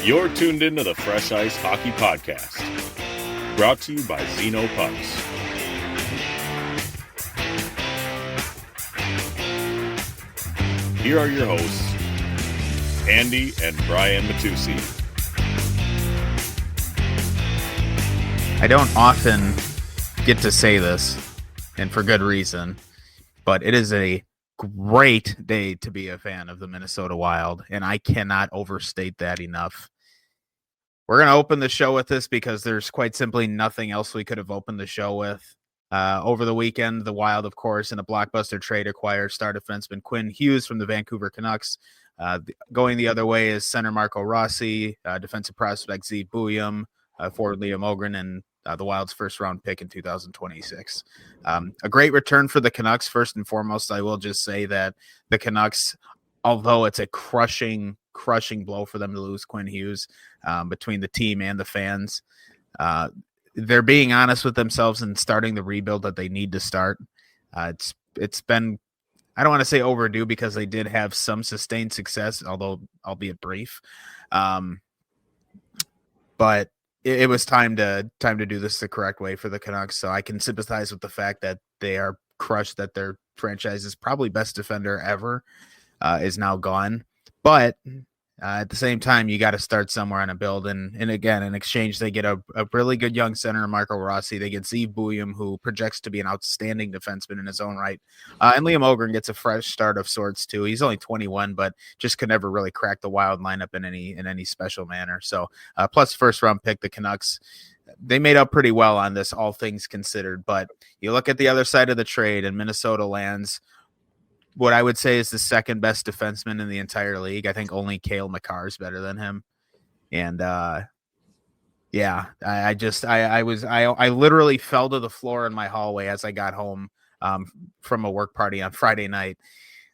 You're tuned into the Fresh Ice Hockey Podcast, brought to you by Zeno Pucks. Here are your hosts, Andy and Brian Matusi. I don't often get to say this, and for good reason, but it is a great day to be a fan of the Minnesota Wild, and I cannot overstate that enough. We're going to open the show with this because there's quite simply nothing else we could have opened the show with. Over the weekend, the Wild, of course, in a blockbuster trade acquired star defenseman Quinn Hughes from the Vancouver Canucks. Going the other way is center Marco Rossi, defensive prospect Z Bouillon, forward Liam Ogren, and the Wild's first-round pick in 2026. A great return for the Canucks. First and foremost, I will just say that the Canucks, although it's a crushing blow for them to lose Quinn Hughes, between the team and the fans, they're being honest with themselves and starting the rebuild that they need to start. It's been, I don't want to say overdue because they did have some sustained success, although albeit brief. But it was time to do this the correct way for the Canucks. So I can sympathize with the fact that they are crushed that their franchise's probably best defender ever is now gone. But at the same time, you got to start somewhere on a build. And again, in exchange, they get a really good young center, Marco Rossi. They get Z Bouillon, who projects to be an outstanding defenseman in his own right. And Liam Ogren gets a fresh start of sorts, too. He's only 21, but just could never really crack the Wild lineup in any special manner. So plus first-round pick, the Canucks, they made up pretty well on this, all things considered. But you look at the other side of the trade, and Minnesota lands what I would say is the second best defenseman in the entire league. I think only Cale Makar is better than him. And I literally fell to the floor in my hallway as I got home from a work party on Friday night.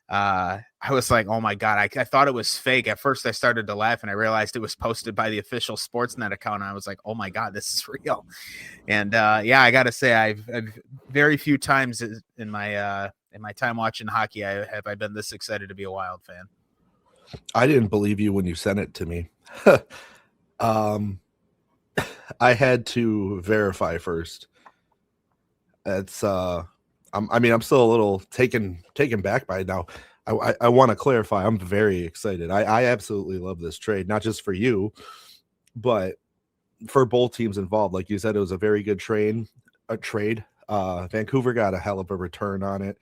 I was like, oh my God, I thought it was fake. At first I started to laugh and I realized it was posted by the official Sportsnet account. And I was like, oh my God, this is real. And I got to say, I've very few times in my time watching hockey, have I been this excited to be a Wild fan. I didn't believe you when you sent it to me. I had to verify first. It's I'm still a little taken back by it now. I want to clarify. I'm very excited. I absolutely love this trade, not just for you, but for both teams involved. Like you said, it was a very good trade. Vancouver got a hell of a return on it.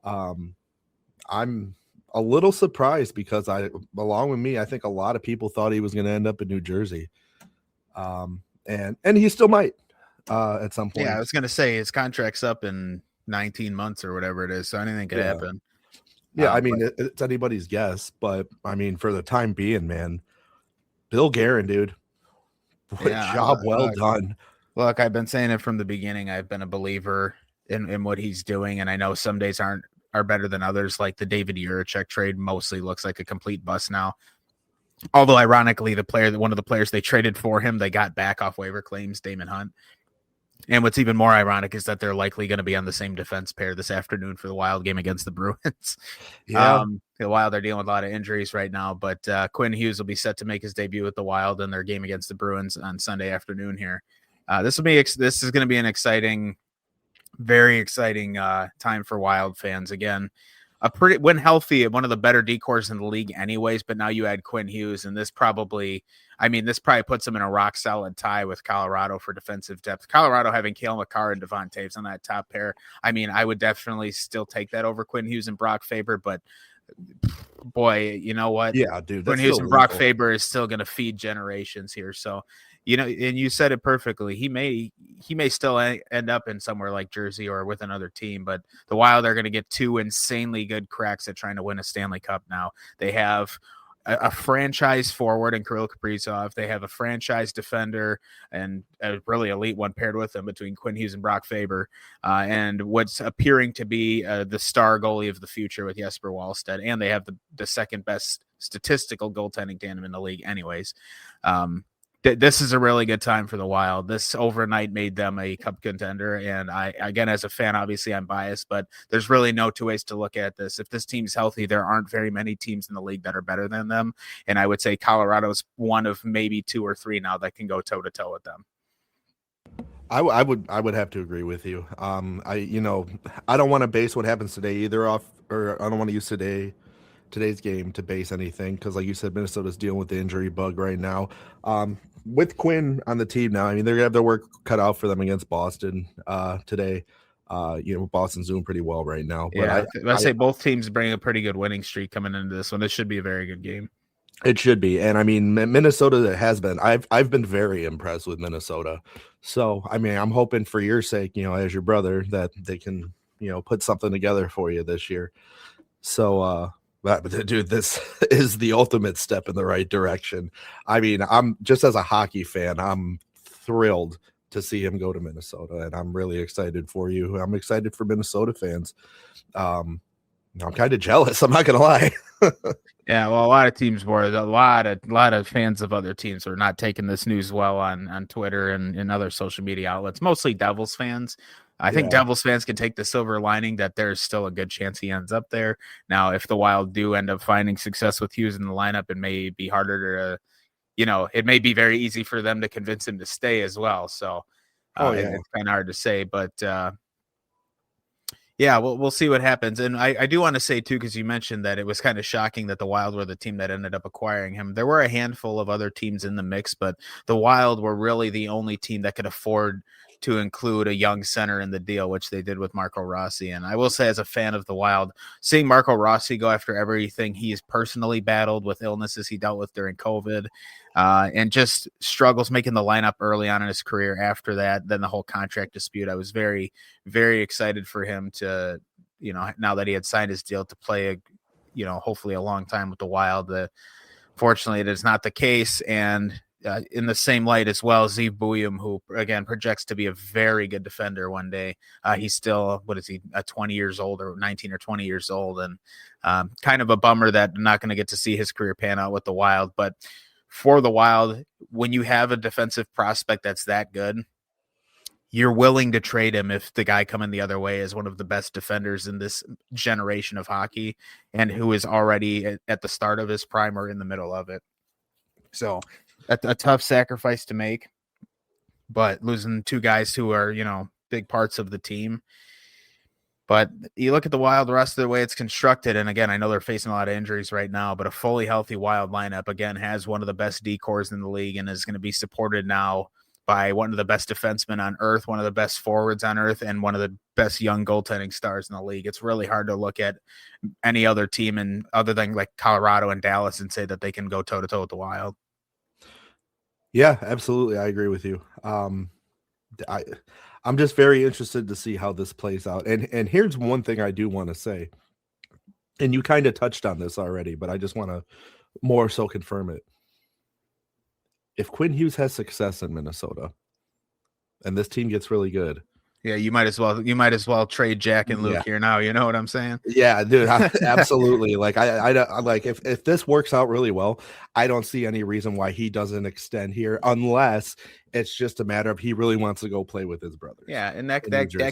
I'm a little surprised because along with me, I think a lot of people thought he was going to end up in New Jersey. And he still might at some point. Yeah, I was going to say his contract's up in 19 months or whatever it is, so anything could happen. Yeah, it's anybody's guess, but I mean, for the time being, man, Bill Guerin, dude, job well done. Look, I've been saying it from the beginning. I've been a believer in what he's doing, and I know some days are better than others. Like the David Jiricek trade mostly looks like a complete bust now. Although ironically, one of the players they traded for him, they got back off waiver claims, Damon Hunt. And what's even more ironic is that they're likely going to be on the same defense pair this afternoon for the Wild game against the Bruins. Yeah. The Wild are dealing with a lot of injuries right now, but Quinn Hughes will be set to make his debut with the Wild in their game against the Bruins on Sunday afternoon here. This is going to be an exciting, very exciting time for Wild fans. Again, when healthy, one of the better decors in the league anyways, but now you add Quinn Hughes, and this probably puts them in a rock solid tie with Colorado for defensive depth. Colorado having Cale Makar and Devon Toews on that top pair. I mean, I would definitely still take that over Quinn Hughes and Brock Faber, but boy, you know what? Yeah, dude. Quinn Hughes and Brock Faber is still going to feed generations here. So, you know, and you said it perfectly. He may still end up in somewhere like Jersey or with another team, but the Wild are going to get two insanely good cracks at trying to win a Stanley Cup now. They have a franchise forward in Kirill Kaprizov. They have a franchise defender and a really elite one paired with them between Quinn Hughes and Brock Faber, and what's appearing to be the star goalie of the future with Jesper Wallstedt. And they have the second best statistical goaltending tandem in the league anyways. this is a really good time for the Wild. This overnight made them a cup contender. And I, again, as a fan, obviously I'm biased, but there's really no two ways to look at this. If this team's healthy, there aren't very many teams in the league that are better than them. And I would say Colorado's one of maybe 2 or 3 now that can go toe to toe with them. I would have to agree with you. I don't want to base what happens today either off, or I don't want to use today's game to base anything, because like you said, Minnesota's dealing with the injury bug right now. With Quinn on the team now, I mean, they're gonna have their work cut out for them against Boston today. Boston's doing pretty well right now. But I say both teams bring a pretty good winning streak coming into this one. This should be a very good game. It should be. And I mean, Minnesota has been, I've been very impressed with Minnesota. So, I mean, I'm hoping for your sake, as your brother, that they can, put something together for you this year. So, but dude, this is the ultimate step in the right direction. I mean, I'm just, as a hockey fan, I'm thrilled to see him go to Minnesota, and I'm really excited for you. I'm excited for Minnesota fans. I'm kind of jealous. I'm not going to lie. Yeah, well, a lot of teams were. A lot of fans of other teams are not taking this news well on Twitter and other social media outlets. Mostly Devils fans. I think Devils fans can take the silver lining that there's still a good chance he ends up there. Now, if the Wild do end up finding success with Hughes in the lineup, it may be harder to, it may be very easy for them to convince him to stay as well. So, it's kind of hard to say, but. Yeah, we'll see what happens. And I do want to say, too, because you mentioned that it was kind of shocking that the Wild were the team that ended up acquiring him. There were a handful of other teams in the mix, but the Wild were really the only team that could afford to include a young center in the deal, which they did with Marco Rossi. And I will say, as a fan of the Wild, seeing Marco Rossi go after everything he's personally battled with, illnesses he dealt with during COVID, and just struggles making the lineup early on in his career after that, then the whole contract dispute, I was very, very excited for him to, now that he had signed his deal, to play hopefully a long time with the Wild. Fortunately, it is not the case. And in the same light as well, Zeev Buium, who again projects to be a very good defender one day. He's still, 20 years old, or 19 or 20 years old, and kind of a bummer that I'm not going to get to see his career pan out with the Wild. But for the Wild, when you have a defensive prospect that's that good, you're willing to trade him if the guy coming the other way is one of the best defenders in this generation of hockey, and who is already at the start of his prime or in the middle of it. So a tough sacrifice to make, but losing 2 guys who are, big parts of the team. But you look at the Wild, the rest of the way it's constructed, and again, I know they're facing a lot of injuries right now, but a fully healthy Wild lineup, again, has one of the best D-cores in the league and is going to be supported now by one of the best defensemen on earth, one of the best forwards on earth, and one of the best young goaltending stars in the league. It's really hard to look at any other team other than like Colorado and Dallas and say that they can go toe-to-toe with the Wild. Yeah, absolutely. I agree with you. I'm just very interested to see how this plays out. And here's one thing I do want to say, and you kind of touched on this already, but I just want to more so confirm it. If Quinn Hughes has success in Minnesota and this team gets really good, yeah, you might as well trade Jack and Luke here now. You know what I'm saying? Yeah, dude, absolutely. Like I like if this works out really well, I don't see any reason why he doesn't extend here, unless it's just a matter of he really wants to go play with his brothers. Yeah, and that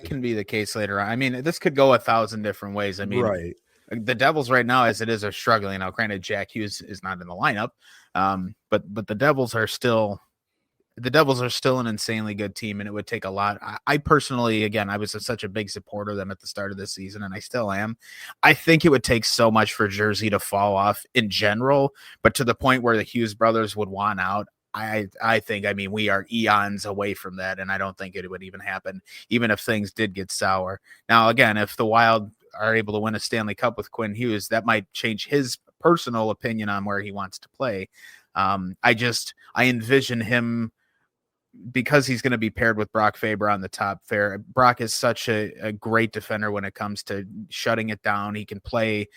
can be the case later on. I mean, this could go 1,000 different ways. I mean, right. The Devils right now, as it is, are struggling. Now, granted, Jack Hughes is not in the lineup, but the Devils are still an insanely good team, and it would take a lot. I personally, again, I was such a big supporter of them at the start of this season, and I still am. I think it would take so much for Jersey to fall off in general, but to the point where the Hughes brothers would want out, I think, we are eons away from that, and I don't think it would even happen, even if things did get sour. Now, again, if the Wild are able to win a Stanley Cup with Quinn Hughes, that might change his personal opinion on where he wants to play. I envision him, because he's going to be paired with Brock Faber on the top pair. Brock is such a great defender when it comes to shutting it down. He can play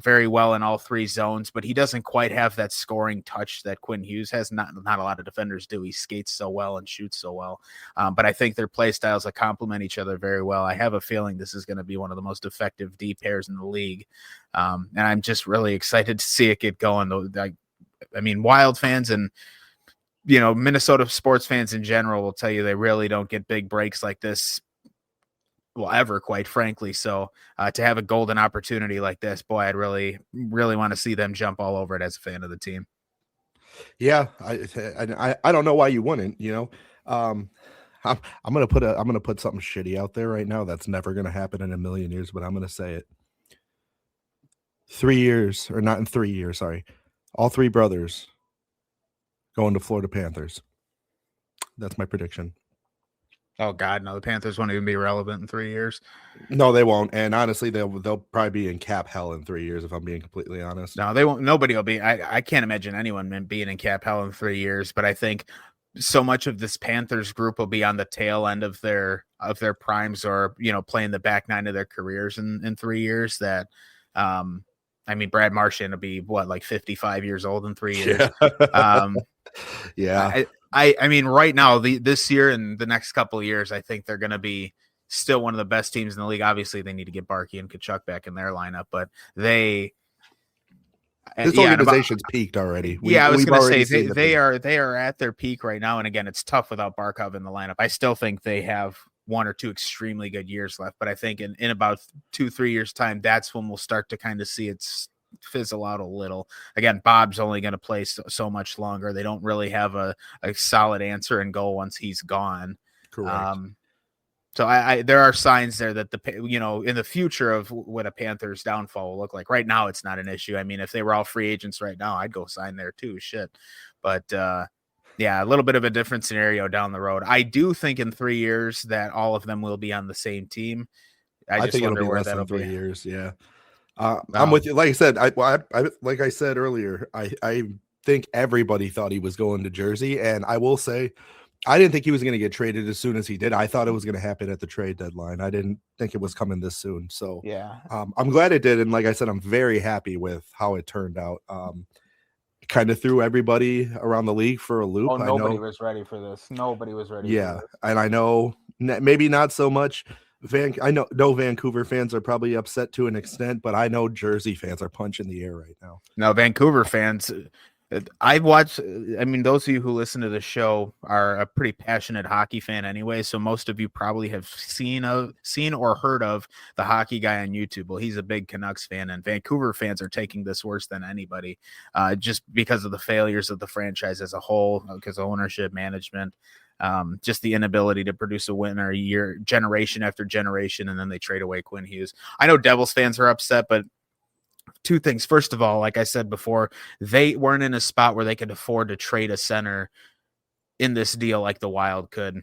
very well in all 3 zones, but he doesn't quite have that scoring touch that Quinn Hughes has. Not a lot of defenders do. He skates so well and shoots so well. But I think their play styles that complement each other very well. I have a feeling this is going to be one of the most effective D pairs in the league. And I'm just really excited to see it get going. Wild fans and Minnesota sports fans in general will tell you they really don't get big breaks like this, well, ever, quite frankly. So to have a golden opportunity like this, boy, I'd really, really want to see them jump all over it as a fan of the team. Yeah, I don't know why you wouldn't. I'm gonna put something shitty out there right now that's never gonna happen in a million years, but I'm gonna say it. 3 years, or not in 3 years, sorry. All three brothers going to Florida Panthers. That's my prediction. Oh God, no! The Panthers won't even be relevant in 3 years. No, they won't. And honestly, they'll probably be in cap hell in 3 years, if I'm being completely honest. No, they won't. Nobody will be. I can't imagine anyone being in cap hell in 3 years. But I think so much of this Panthers group will be on the tail end of their primes, or playing the back nine of their careers in 3 years. That, Brad Marchand will be like 55 years old in 3 years. Yeah. Yeah. I mean, right now, this year and the next couple of years, I think they're going to be still one of the best teams in the league. Obviously, they need to get Barkey and Kachuk back in their lineup, but this organization's peaked already. I was going to say they are at their peak right now. And again, it's tough without Barkov in the lineup. I still think they have 1 or 2 extremely good years left, but I think in about 2-3 years time, that's when we'll start to kind of see it's fizzle out a little. Again, Bob's only going to play so much longer. They don't really have a solid answer and goal once he's gone. Correct. So there are signs there that in the future of what a Panthers downfall will look like. Right now, it's not an issue. I mean, if they were all free agents right now, I'd go sign there too. Shit. But a little bit of a different scenario down the road. I do think in 3 years that all of them will be on the same team. I just think wonder it'll be where less that'll than 3 be. years. Yeah. I'm with you. Like I said, like I said earlier, I think everybody thought he was going to Jersey, and I will say, I didn't think he was going to get traded as soon as he did. I thought it was going to happen at the trade deadline. I didn't think it was coming this soon. So yeah, I'm glad it did, and like I said, I'm very happy with how it turned out. Kind of threw everybody around the league for a loop. Nobody was ready for this. Nobody was ready. Yeah, for this. And I know maybe not so much. I know Vancouver fans are probably upset to an extent, but I know Jersey fans are punching the air right now. No, Vancouver fans, I've watched, those of you who listen to the show are a pretty passionate hockey fan anyway, so most of you probably have seen or heard of the hockey guy on YouTube. Well, he's a big Canucks fan, and Vancouver fans are taking this worse than anybody, just because of the failures of the franchise as a whole, because of ownership, management, just the inability to produce a winner generation after generation, and then they trade away Quinn Hughes. I know Devils fans are upset, but 2 things. First of all, like I said before, they weren't in a spot where they could afford to trade a center in this deal like the Wild could.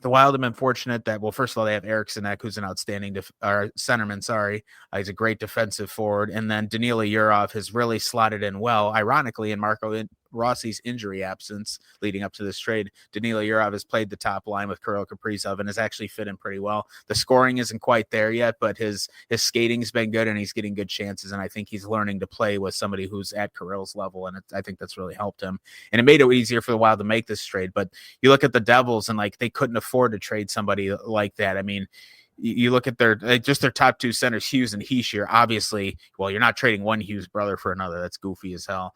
The Wild have been fortunate that, well, first of all, they have Eriksson, who's an outstanding centerman. He's a great defensive forward. And then Danila Yurov has really slotted in well. Ironically, in Marco Rossi's injury absence leading up to this trade, Danila Yurov has played the top line with Kirill Kaprizov and has actually fit in pretty well. The scoring isn't quite there yet, but his skating's been good and he's getting good chances. And I think he's learning to play with somebody who's at Kirill's level. And I think that's really helped him. And it made it easier for the Wild to make this trade. But you look at the Devils and they couldn't afford to trade somebody like that. I mean, you look at their top 2 centers, Hughes and Hischier. Obviously, well, you're not trading one Hughes brother for another. That's goofy as hell.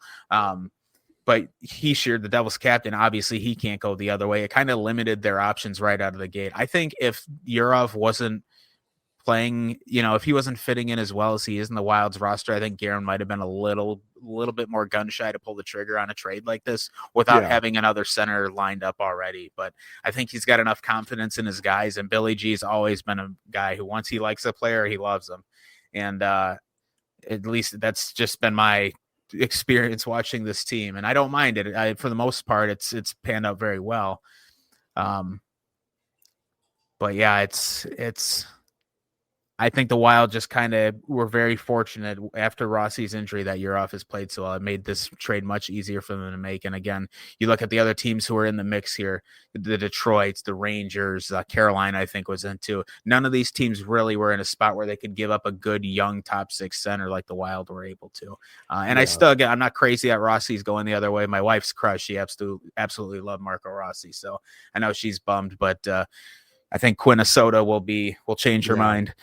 But Hischier, the Devils captain, obviously he can't go the other way. It kind of limited their options right out of the gate. I think if Yurov wasn't playing, if he wasn't fitting in as well as he is in the Wild's roster, I think Guerin might have been a little bit more gun shy to pull the trigger on a trade like this without having another center lined up already. But I think he's got enough confidence in his guys, and Billy G's always been a guy who, once he likes a player, he loves them. And at least that's just been my experience watching this team, and I don't mind it. For the most part, it's panned out very well. But yeah, it's I think the Wild just kind of were very fortunate after Rossi's injury that Yurov has played so well. It made this trade much easier for them to make. And again, you look at the other teams who are in the mix here, the Detroits, the Rangers, Carolina, I think was in too. None of these teams really were in a spot where they could give up a good young top 6 center like the Wild were able to. I still, again, I'm not crazy that Rossi's going the other way. My wife's crush, she absolutely loved Marco Rossi. So I know she's bummed, but I think Quinnesota will change her mind.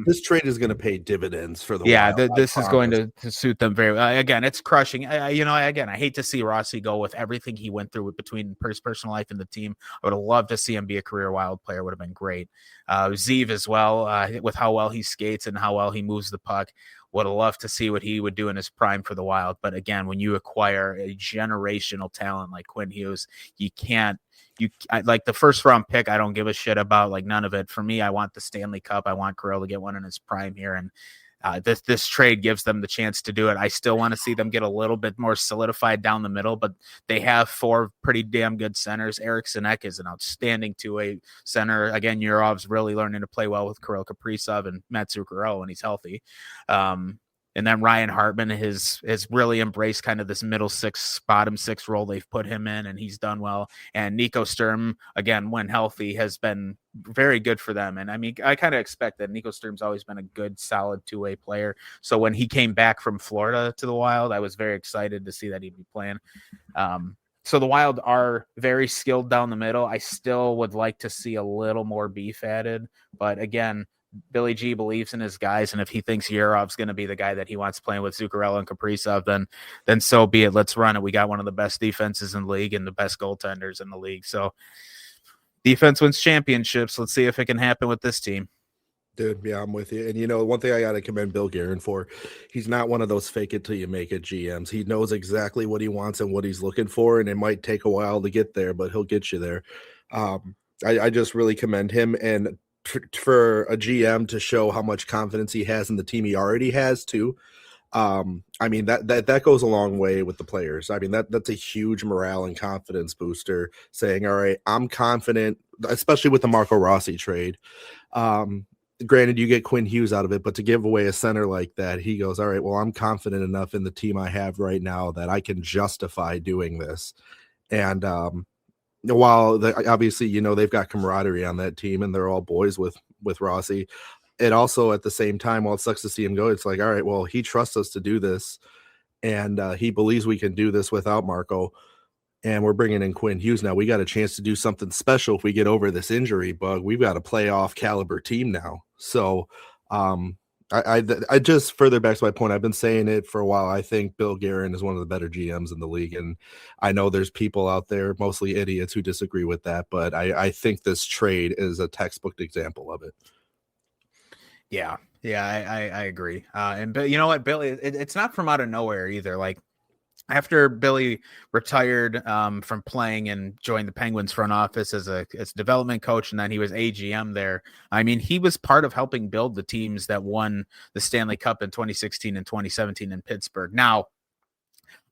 This trade is going to pay dividends for the Wild. This is going to suit them very well. Again, it's crushing. I hate to see Rossi go with everything he went through between his personal life and the team. I would have loved to see him be a career Wild player. Would have been great. Zeev as well, with how well he skates and how well he moves the puck. Would have loved to see what he would do in his prime for the Wild. But again, when you acquire a generational talent like Quinn Hughes, you can't. Like the first round pick, I don't give a shit about, like, none of it. For me, I want the Stanley Cup. I want Kirill to get one in his prime here. And this trade gives them the chance to do it. I still want to see them get a little bit more solidified down the middle, but they have 4 pretty damn good centers. Eric Sinek is an outstanding two-way center. Again, Yurov's really learning to play well with Kirill Kaprizov and Matt Zuccarello when he's healthy. And then Ryan Hartman has really embraced kind of this middle 6, bottom 6 role they've put him in, and he's done well. And Nico Sturm, again, when healthy, has been very good for them. And I mean, I kind of expect that. Nico Sturm's always been a good, solid two-way player. So when he came back from Florida to the Wild, I was very excited to see that he'd be playing. So the Wild are very skilled down the middle. I still would like to see a little more beef added. But again, Billy G believes in his guys, and if he thinks Yurov's going to be the guy that he wants playing with Zuccarello and Kaprizov, then so be it. Let's run it. We got one of the best defenses in the league and the best goaltenders in the league. So defense wins championships. Let's see if it can happen with this team. Dude, yeah, I'm with you. And, one thing I got to commend Bill Guerin for, he's not one of those fake it till you make it GMs. He knows exactly what he wants and what he's looking for, and it might take a while to get there, but he'll get you there. I just really commend him. And for a GM to show how much confidence he has in the team he already has too. I mean, that goes a long way with the players. I mean, that's a huge morale and confidence booster, saying, all right, I'm confident, especially with the Marco Rossi trade. Granted, you get Quinn Hughes out of it, but to give away a center like that, he goes, all right, well, I'm confident enough in the team I have right now that I can justify doing this. And, while obviously, they've got camaraderie on that team and they're all boys with Rossi, it also at the same time, while it sucks to see him go, it's like, all right, well, he trusts us to do this, and he believes we can do this without Marco, and we're bringing in Quinn Hughes now. We got a chance to do something special if we get over this injury bug. We've got a playoff caliber team now. So I just further back to my point. I've been saying it for a while. I think Bill Guerin is one of the better GMs in the league, and I know there's people out there, mostly idiots, who disagree with that, but I think this trade is a textbook example of it. Yeah, I agree. But you know what, Billy, it's not from out of nowhere either. Like, after Billy retired from playing and joined the Penguins front office as a development coach, and then he was AGM there. I mean, he was part of helping build the teams that won the Stanley Cup in 2016 and 2017 in Pittsburgh. Now,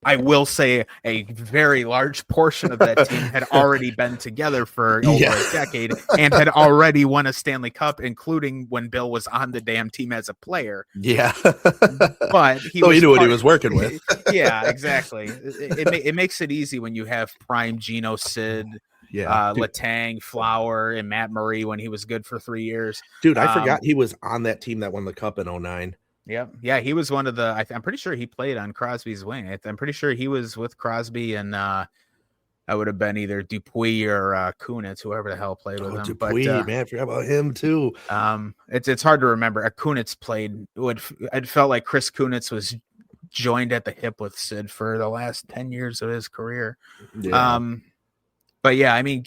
I will say a very large portion of that team had already been together for over a decade and had already won a Stanley Cup, including when Bill was on the damn team as a player. Yeah. But he knew what he was working with. Yeah, exactly. It makes it easy when you have prime Geno, Sid, Letang, Flower, and Matt Murray when he was good for 3 years. Dude, I forgot he was on that team that won the Cup in 2009. Yeah, he was one of the. I'm pretty sure he played on Crosby's wing. I'm pretty sure he was with Crosby, and that would have been either Dupuis or Kunitz, whoever the hell played with him. Dupuis, man, I forgot about him too. It's hard to remember. Kunitz played. It felt like Chris Kunitz was joined at the hip with Sid for the last 10 years of his career. Yeah. But yeah, I mean,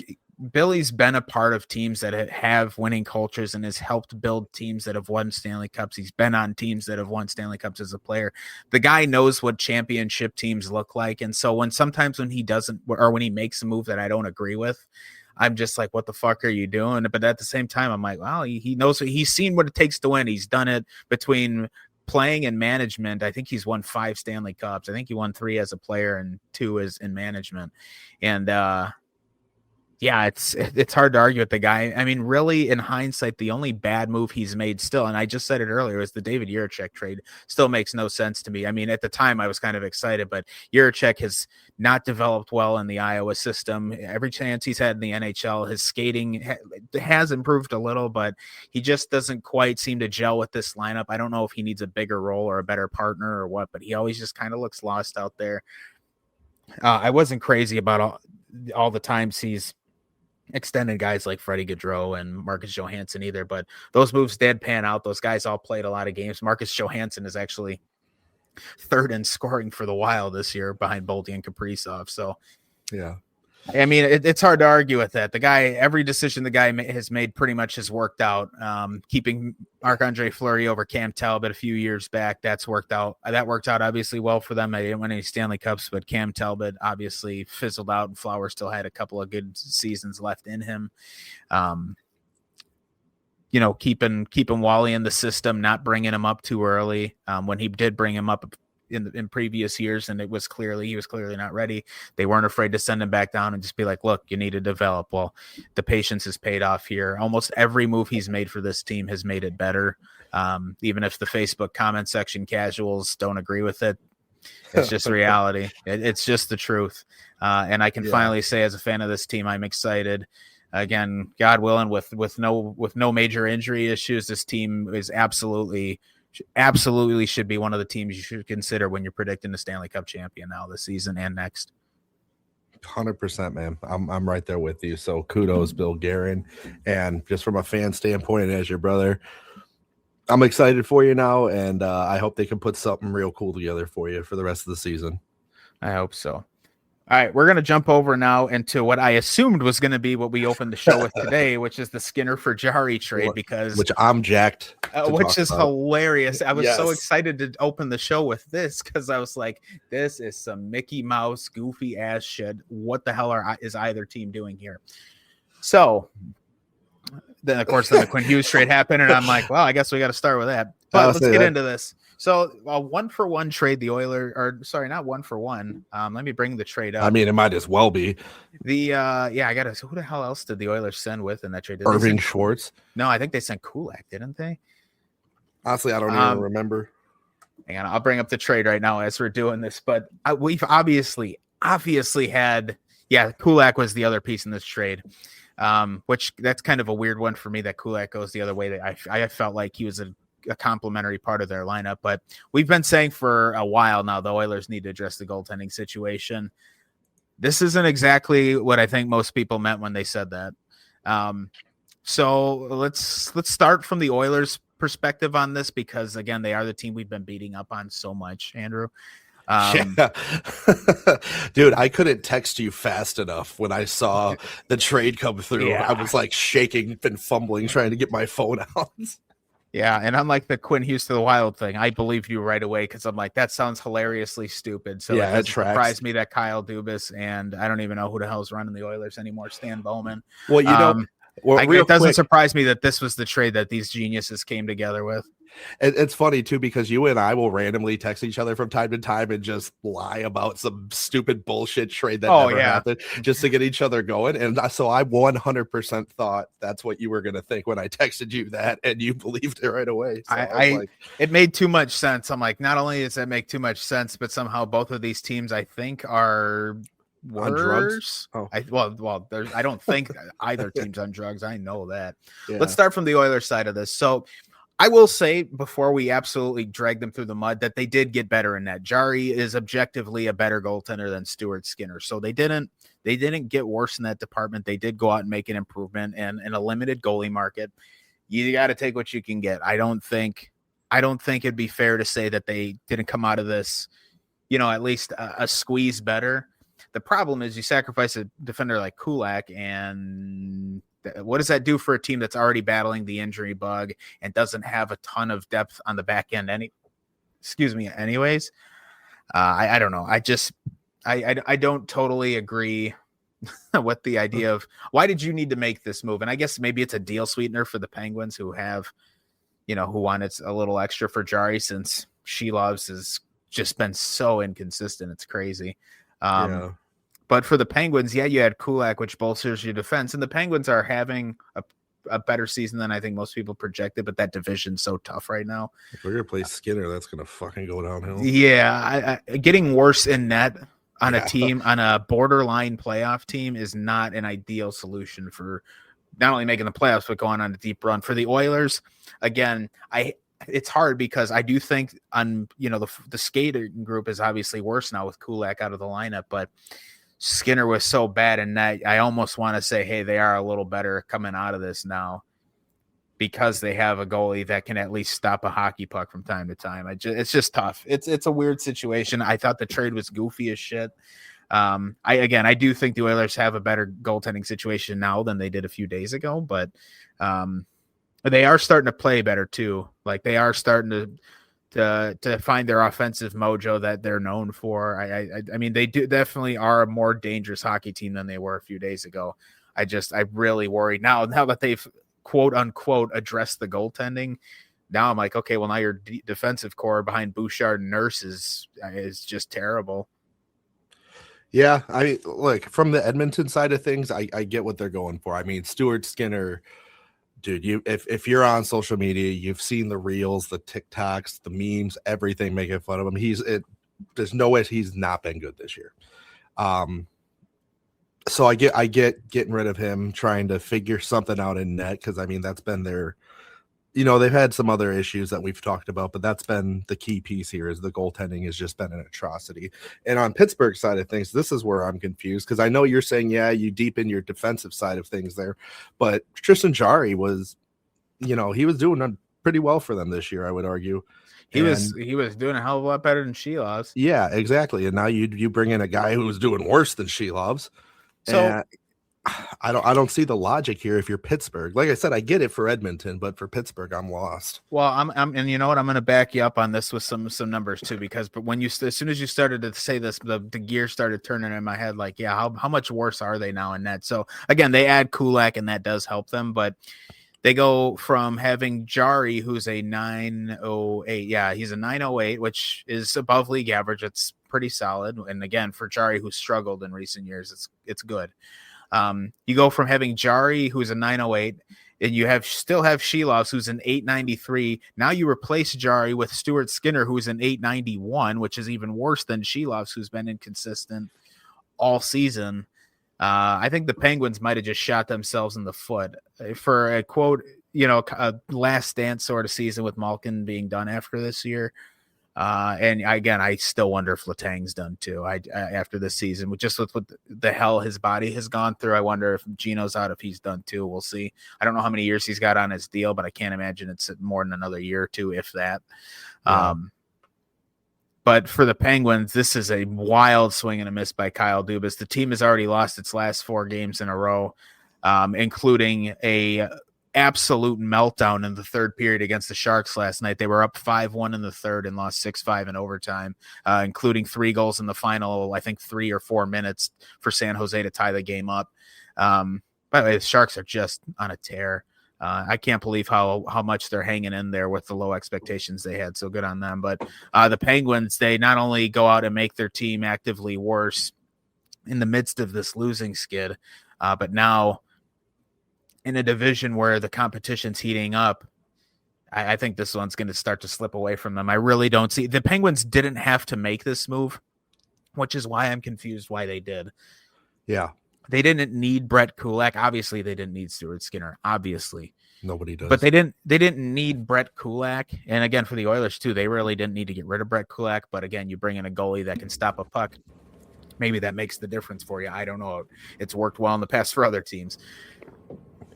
Billy's been a part of teams that have winning cultures and has helped build teams that have won Stanley Cups. He's been on teams that have won Stanley Cups as a player. The guy knows what championship teams look like. And so when he doesn't, or when he makes a move that I don't agree with, I'm just like, what the fuck are you doing? But at the same time, I'm like, well, he knows, he's seen what it takes to win. He's done it between playing and management. I think he's won 5 Stanley Cups. I think he won 3 as a player and 2 as in management. And, yeah, it's hard to argue with the guy. I mean, really, in hindsight, the only bad move he's made still, and I just said it earlier, is the David Jiricek trade. Still makes no sense to me. I mean, at the time, I was kind of excited, but Jiricek has not developed well in the Iowa system. Every chance he's had in the NHL, his skating has improved a little, but he just doesn't quite seem to gel with this lineup. I don't know if he needs a bigger role or a better partner or what, but he always just kind of looks lost out there. I wasn't crazy about all the times he's extended guys like Freddie Gaudreau and Marcus Johansson either, but those moves did pan out. Those guys all played a lot of games. Marcus Johansson is actually third in scoring for the Wild this year behind Boldy and Kaprizov. So, yeah. I mean, it's hard to argue with that. The guy, every decision the guy has made pretty much has worked out. Keeping Marc-Andre Fleury over Cam Talbot a few years back, that's worked out. That worked out obviously well for them. They didn't win any Stanley Cups, but Cam Talbot obviously fizzled out, and Flowers still had a couple of good seasons left in him. Keeping Wally in the system, not bringing him up too early. When he did bring him up in previous years, and he was clearly not ready, they weren't afraid to send him back down and just be like, look, you need to develop. Well, the patience has paid off here. Almost every move he's made for this team has made it better. Even if the Facebook comment section casuals don't agree with it, it's just reality. It's just the truth. And I can finally say, as a fan of this team, I'm excited. Again, God willing, with no major injury issues, this team is absolutely should be one of the teams you should consider when you're predicting the Stanley Cup champion now this season and next. 100%, man. I'm right there with you. So kudos, Bill Guerin. And just from a fan standpoint, and as your brother, I'm excited for you now, and I hope they can put something real cool together for you for the rest of the season. I hope so. All right, we're going to jump over now into what I assumed was going to be what we opened the show with today, which is the Skinner for Jarry trade, which I'm jacked, which is hilarious. I was so excited to open the show with this because I was like, this is some Mickey Mouse goofy ass shit. What the hell is either team doing here? So then, of course, the Quinn Hughes trade happened, and I'm like, well, I guess we got to start with that. But let's get into this. So a 1-for-1 trade, the Oilers, or sorry, not 1-for-1. Let me bring the trade up. I mean, it might as well be. I got to. Who the hell else did the Oilers send with in that trade? Irving Schwartz? No, I think they sent Kulak, didn't they? Honestly, I don't even remember. Hang on, I'll bring up the trade right now as we're doing this. But we've obviously had, Kulak was the other piece in this trade. Which that's kind of a weird one for me that Kulak goes the other way. That I felt like he was a complementary part of their lineup, but we've been saying for a while now the Oilers need to address the goaltending situation. This isn't exactly what I think most people meant when they said that. So let's start from the Oilers' perspective on this, because again, they are the team we've been beating up on so much, Andrew. Dude, I couldn't text you fast enough when I saw the trade come through. I was like shaking and fumbling trying to get my phone out. Yeah, and unlike the Quinn Hughes to the Wild thing, I believed you right away because I'm like, that sounds hilariously stupid. So it surprised me that Kyle Dubas, and I don't even know who the hell's running the Oilers anymore, Stan Bowman. Well, it doesn't surprise me that this was the trade that these geniuses came together with. It's funny, too, because you and I will randomly text each other from time to time and just lie about some stupid bullshit trade that never happened just to get each other going. And so I 100% thought that's what you were going to think when I texted you that, and you believed it right away. So it made too much sense. I'm like, not only does that make too much sense, but somehow both of these teams, I think, are on drugs. I don't think either team's on drugs. I know that. Let's start from the Oilers side of this. So I will say, before we absolutely drag them through the mud, that they did get better in that. Jarry is objectively a better goaltender than Stuart Skinner. So they didn't get worse in that department. They did go out and make an improvement, and in a limited goalie market, you got to take what you can get. I don't think it'd be fair to say that they didn't come out of this, at least a squeeze better. The problem is you sacrifice a defender like Kulak, and what does that do for a team that's already battling the injury bug and doesn't have a ton of depth on the back end? Anyways, I don't know. I don't totally agree with the idea of why did you need to make this move? And I guess maybe it's a deal sweetener for the Penguins who have, who wanted a little extra for Jarry, since Sheloves has just been so inconsistent. It's crazy. But for the Penguins, you had Kulak, which bolsters your defense. And the Penguins are having a better season than I think most people projected, but that division's so tough right now. If we're going to play Skinner, that's going to fucking go downhill. Yeah, getting worse in net on a team, on a borderline playoff team, is not an ideal solution for not only making the playoffs, but going on a deep run. For the Oilers, again, it's hard because I do think the skating group is obviously worse now with Kulak out of the lineup, but Skinner was so bad in net, I almost want to say, hey, they are a little better coming out of this now because they have a goalie that can at least stop a hockey puck from time to time. It's just tough. It's a weird situation. I thought the trade was goofy as shit. I do think the Oilers have a better goaltending situation now than they did a few days ago, but they are starting to play better too. Like they are starting to find their offensive mojo that they're known for. I mean, they definitely are a more dangerous hockey team than they were a few days ago. I really worry now that they've quote unquote addressed the goaltending. Now I'm like, okay, well now your defensive core behind Bouchard and Nurse is just terrible. Yeah, I mean, look, from the Edmonton side of things, I get what they're going for. I mean, Stuart Skinner, dude, if you're on social media, you've seen the reels, the TikToks, the memes, everything making fun of him. There's no way he's not been good this year. So I get getting rid of him, trying to figure something out in net, because I mean that's been their, they've had some other issues that we've talked about, but that's been the key piece here. Is the goaltending has just been an atrocity. And on Pittsburgh's side of things, this is where I'm confused, because I know you're saying, yeah, you deepen your defensive side of things there, but Tristan Jarry was, he was doing pretty well for them this year, I would argue. He was doing a hell of a lot better than Shelovs. Yeah, exactly. And now you bring in a guy who was doing worse than Shelovs. So I don't see the logic here. If you're Pittsburgh, like I said, I get it for Edmonton, but for Pittsburgh, I'm lost. Well, I'm and you know what? I'm going to back you up on this with some numbers too, because as soon as you started to say this, the gear started turning in my head. Like, yeah, how much worse are they now in net? So again, they add Kulak, and that does help them, but they go from having Jarry, who's a 908. Yeah, he's a 908, which is above league average. It's pretty solid. And again, for Jarry, who's struggled in recent years, it's good. You go from having Jarry, who's a 908, and you still have Shelovs, who's an 893. Now you replace Jarry with Stuart Skinner, who's an 891, which is even worse than Shelovs, who's been inconsistent all season. I think the Penguins might have just shot themselves in the foot for a quote, a last dance sort of season with Malkin being done after this year. And again, I still wonder if Letang's done too. After this season, with what the hell his body has gone through, I wonder if Gino's out, if he's done too. We'll see. I don't know how many years he's got on his deal, but I can't imagine it's more than another year or two, if that. Yeah. But for the Penguins, this is a wild swing and a miss by Kyle Dubas. The team has already lost its last 4 games in a row, including a absolute meltdown in the third period against the Sharks last night. They were up 5-1 in the third and lost 6-5 in overtime, including 3 goals in the final, I think 3 or 4 minutes for San Jose to tie the game up. By the way, the Sharks are just on a tear. I can't believe how much they're hanging in there with the low expectations they had. So good on them. But the Penguins, they not only go out and make their team actively worse in the midst of this losing skid, but now in a division where the competition's heating up, I think this one's going to start to slip away from them. I really don't see the Penguins didn't have to make this move, which is why I'm confused why they did. Yeah. They didn't need Brett Kulak. Obviously, they didn't need Stuart Skinner. Obviously. Nobody does. But they didn't need Brett Kulak. And again, for the Oilers too, they really didn't need to get rid of Brett Kulak. But again, you bring in a goalie that can stop a puck. Maybe that makes the difference for you. I don't know. It's worked well in the past for other teams.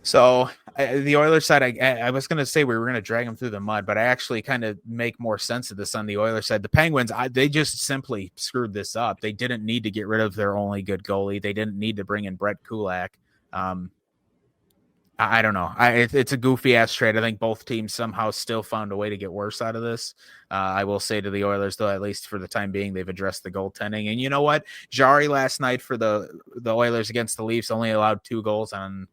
So the Oilers side, I was going to say we were going to drag them through the mud, but I actually kind of make more sense of this on the Oilers side. The Penguins, they just simply screwed this up. They didn't need to get rid of their only good goalie. They didn't need to bring in Brett Kulak. I don't know. It's a goofy ass trade. I think both teams somehow still found a way to get worse out of this. I will say to the Oilers, though, at least for the time being, they've addressed the goaltending. And you know what? Jarry last night for the Oilers against the Leafs only allowed 2 goals on.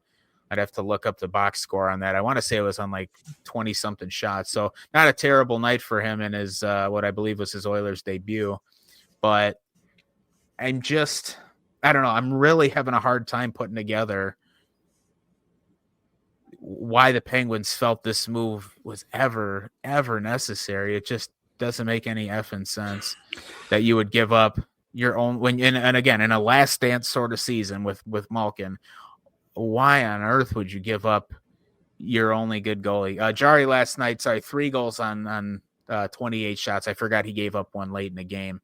I'd have to look up the box score on that. I want to say it was on like 20-something shots. So not a terrible night for him in his what I believe was his Oilers debut. But I don't know. I'm really having a hard time putting together why the Penguins felt this move was ever necessary. It just doesn't make any effing sense that you would give up your own and again, in a last dance sort of season with Malkin. Why on earth would you give up your only good goalie? Jarry last night, 3 goals on 28 shots. I forgot he gave up one late in the game.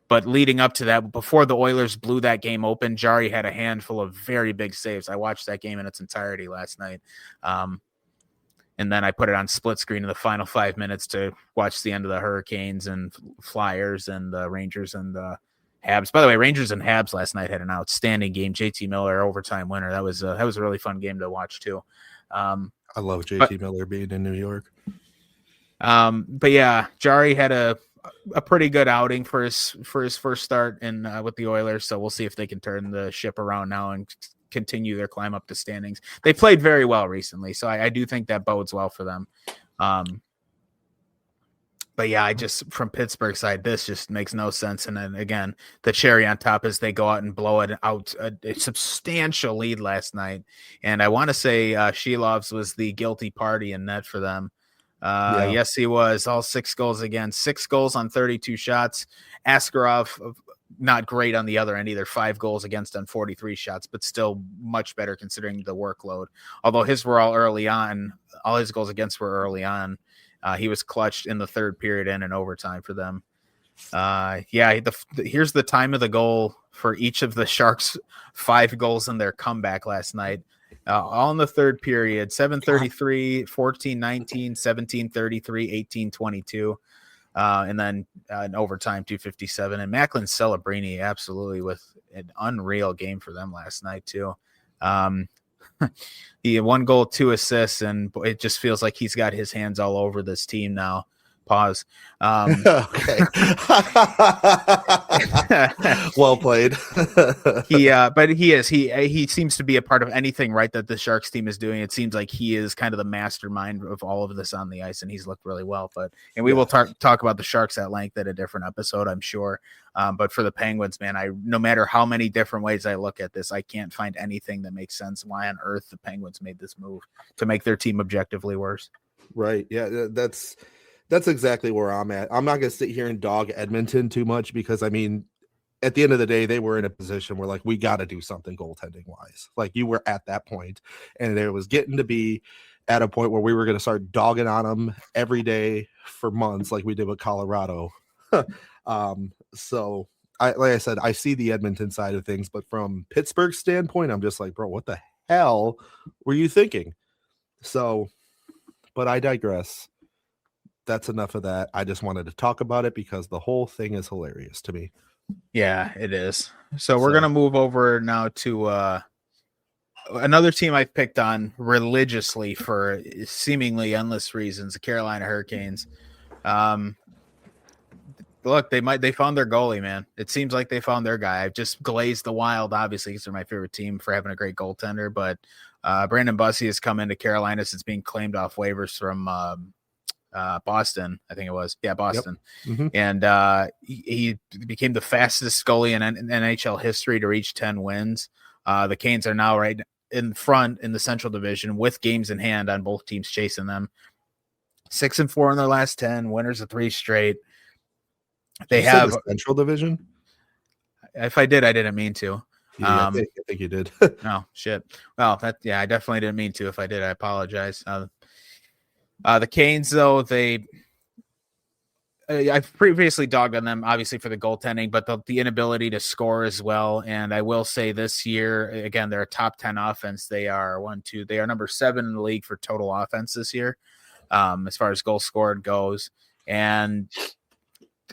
But leading up to that, before the Oilers blew that game open, Jarry had a handful of very big saves. I watched that game in its entirety last night. And then I put it on split screen in the final 5 minutes to watch the end of the Hurricanes and Flyers and the Rangers and the Habs. By the way, Rangers and Habs last night had an outstanding game. JT Miller, overtime winner. That was a really fun game to watch too. I love JT Miller being in New York. But yeah, Jarry had a pretty good outing for his first start in with the Oilers. So we'll see if they can turn the ship around now and continue their climb up the standings. They played very well recently, so I do think that bodes well for them. But yeah, from Pittsburgh side, this just makes no sense. And then again, the cherry on top is they go out and blow it out a substantial lead last night. And I want to say Shelovs was the guilty party in net for them. Yes, he was. All 6 goals again, 6 goals on 32 shots. Askarov, not great on the other end either. 5 goals against on 43 shots, but still much better considering the workload. Although his were all early on, all his goals against were early on. He was clutched in the third period and in overtime for them. Here's the time of the goal for each of the Sharks' 5 goals in their comeback last night. All in the third period, 7:33, 14:19, 17:33, 18:22. And then in overtime, 2:57. And Macklin Celebrini absolutely with an unreal game for them last night too. He had 1 goal, 2 assists, and it just feels like he's got his hands all over this team now. Pause. Okay. Well played. But he seems to be a part of anything right that the Sharks team is doing. It seems like he is kind of the mastermind of all of this on the ice, and he's looked really well. And we will talk about the Sharks at length at a different episode, I'm sure. But for the Penguins, man, no matter how many different ways I look at this, I can't find anything that makes sense. Why on earth the Penguins made this move to make their team objectively worse? Right. Yeah, that's exactly where I'm at. I'm not going to sit here and dog Edmonton too much because, I mean, at the end of the day, they were in a position where, like, we got to do something goaltending wise. Like, you were at that point, and it was getting to be at a point where we were going to start dogging on them every day for months like we did with Colorado. So, like I said, I see the Edmonton side of things, but from Pittsburgh's standpoint, I'm just like, bro, what the hell were you thinking? So, but I digress. That's enough of that. I just wanted to talk about it because the whole thing is hilarious to me. Yeah, it is. So we're going to move over now to another team I've picked on religiously for seemingly endless reasons, the Carolina Hurricanes. Look, they found their goalie, man. It seems like they found their guy. I've just glazed the Wild, obviously, because they're my favorite team for having a great goaltender. But Brandon Bussie has come into Carolina since being claimed off waivers from Boston, I think it was. Yeah, Boston. Yep. Mm-hmm. And he became the fastest goalie in NHL history to reach 10 wins. The Canes are now right in front in the Central Division with games in hand on both teams chasing them. 6-4 in their last 10, winners of 3 straight. They have the Central Division. If I did, I didn't mean to. Yeah, I think you did. Oh, shit. Well, I definitely didn't mean to. If I did, I apologize. The Canes, though, I've previously dogged on them, obviously, for the goaltending, but the inability to score as well. And I will say this year, again, they're a top 10 offense. They are they are number 7 in the league for total offense this year, as far as goals scored goes. And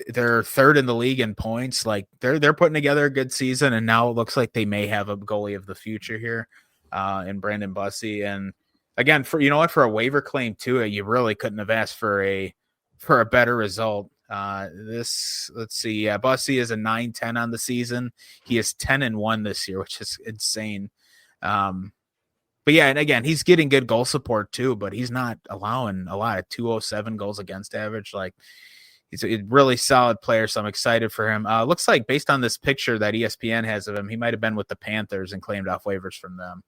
they're 3rd in the league in points. Like they're putting together a good season, and now it looks like they may have a goalie of the future here in Brandon Bussie. And again, for a waiver claim too, you really couldn't have asked for a better result. Let's see. Bussie is a 9-10 on the season. He is 10-1 this year, which is insane. But yeah, and again, he's getting good goal support too, but he's not allowing a lot of 207 goals against average. Like he's a really solid player, so I'm excited for him. Looks like based on this picture that ESPN has of him, he might have been with the Panthers and claimed off waivers from them.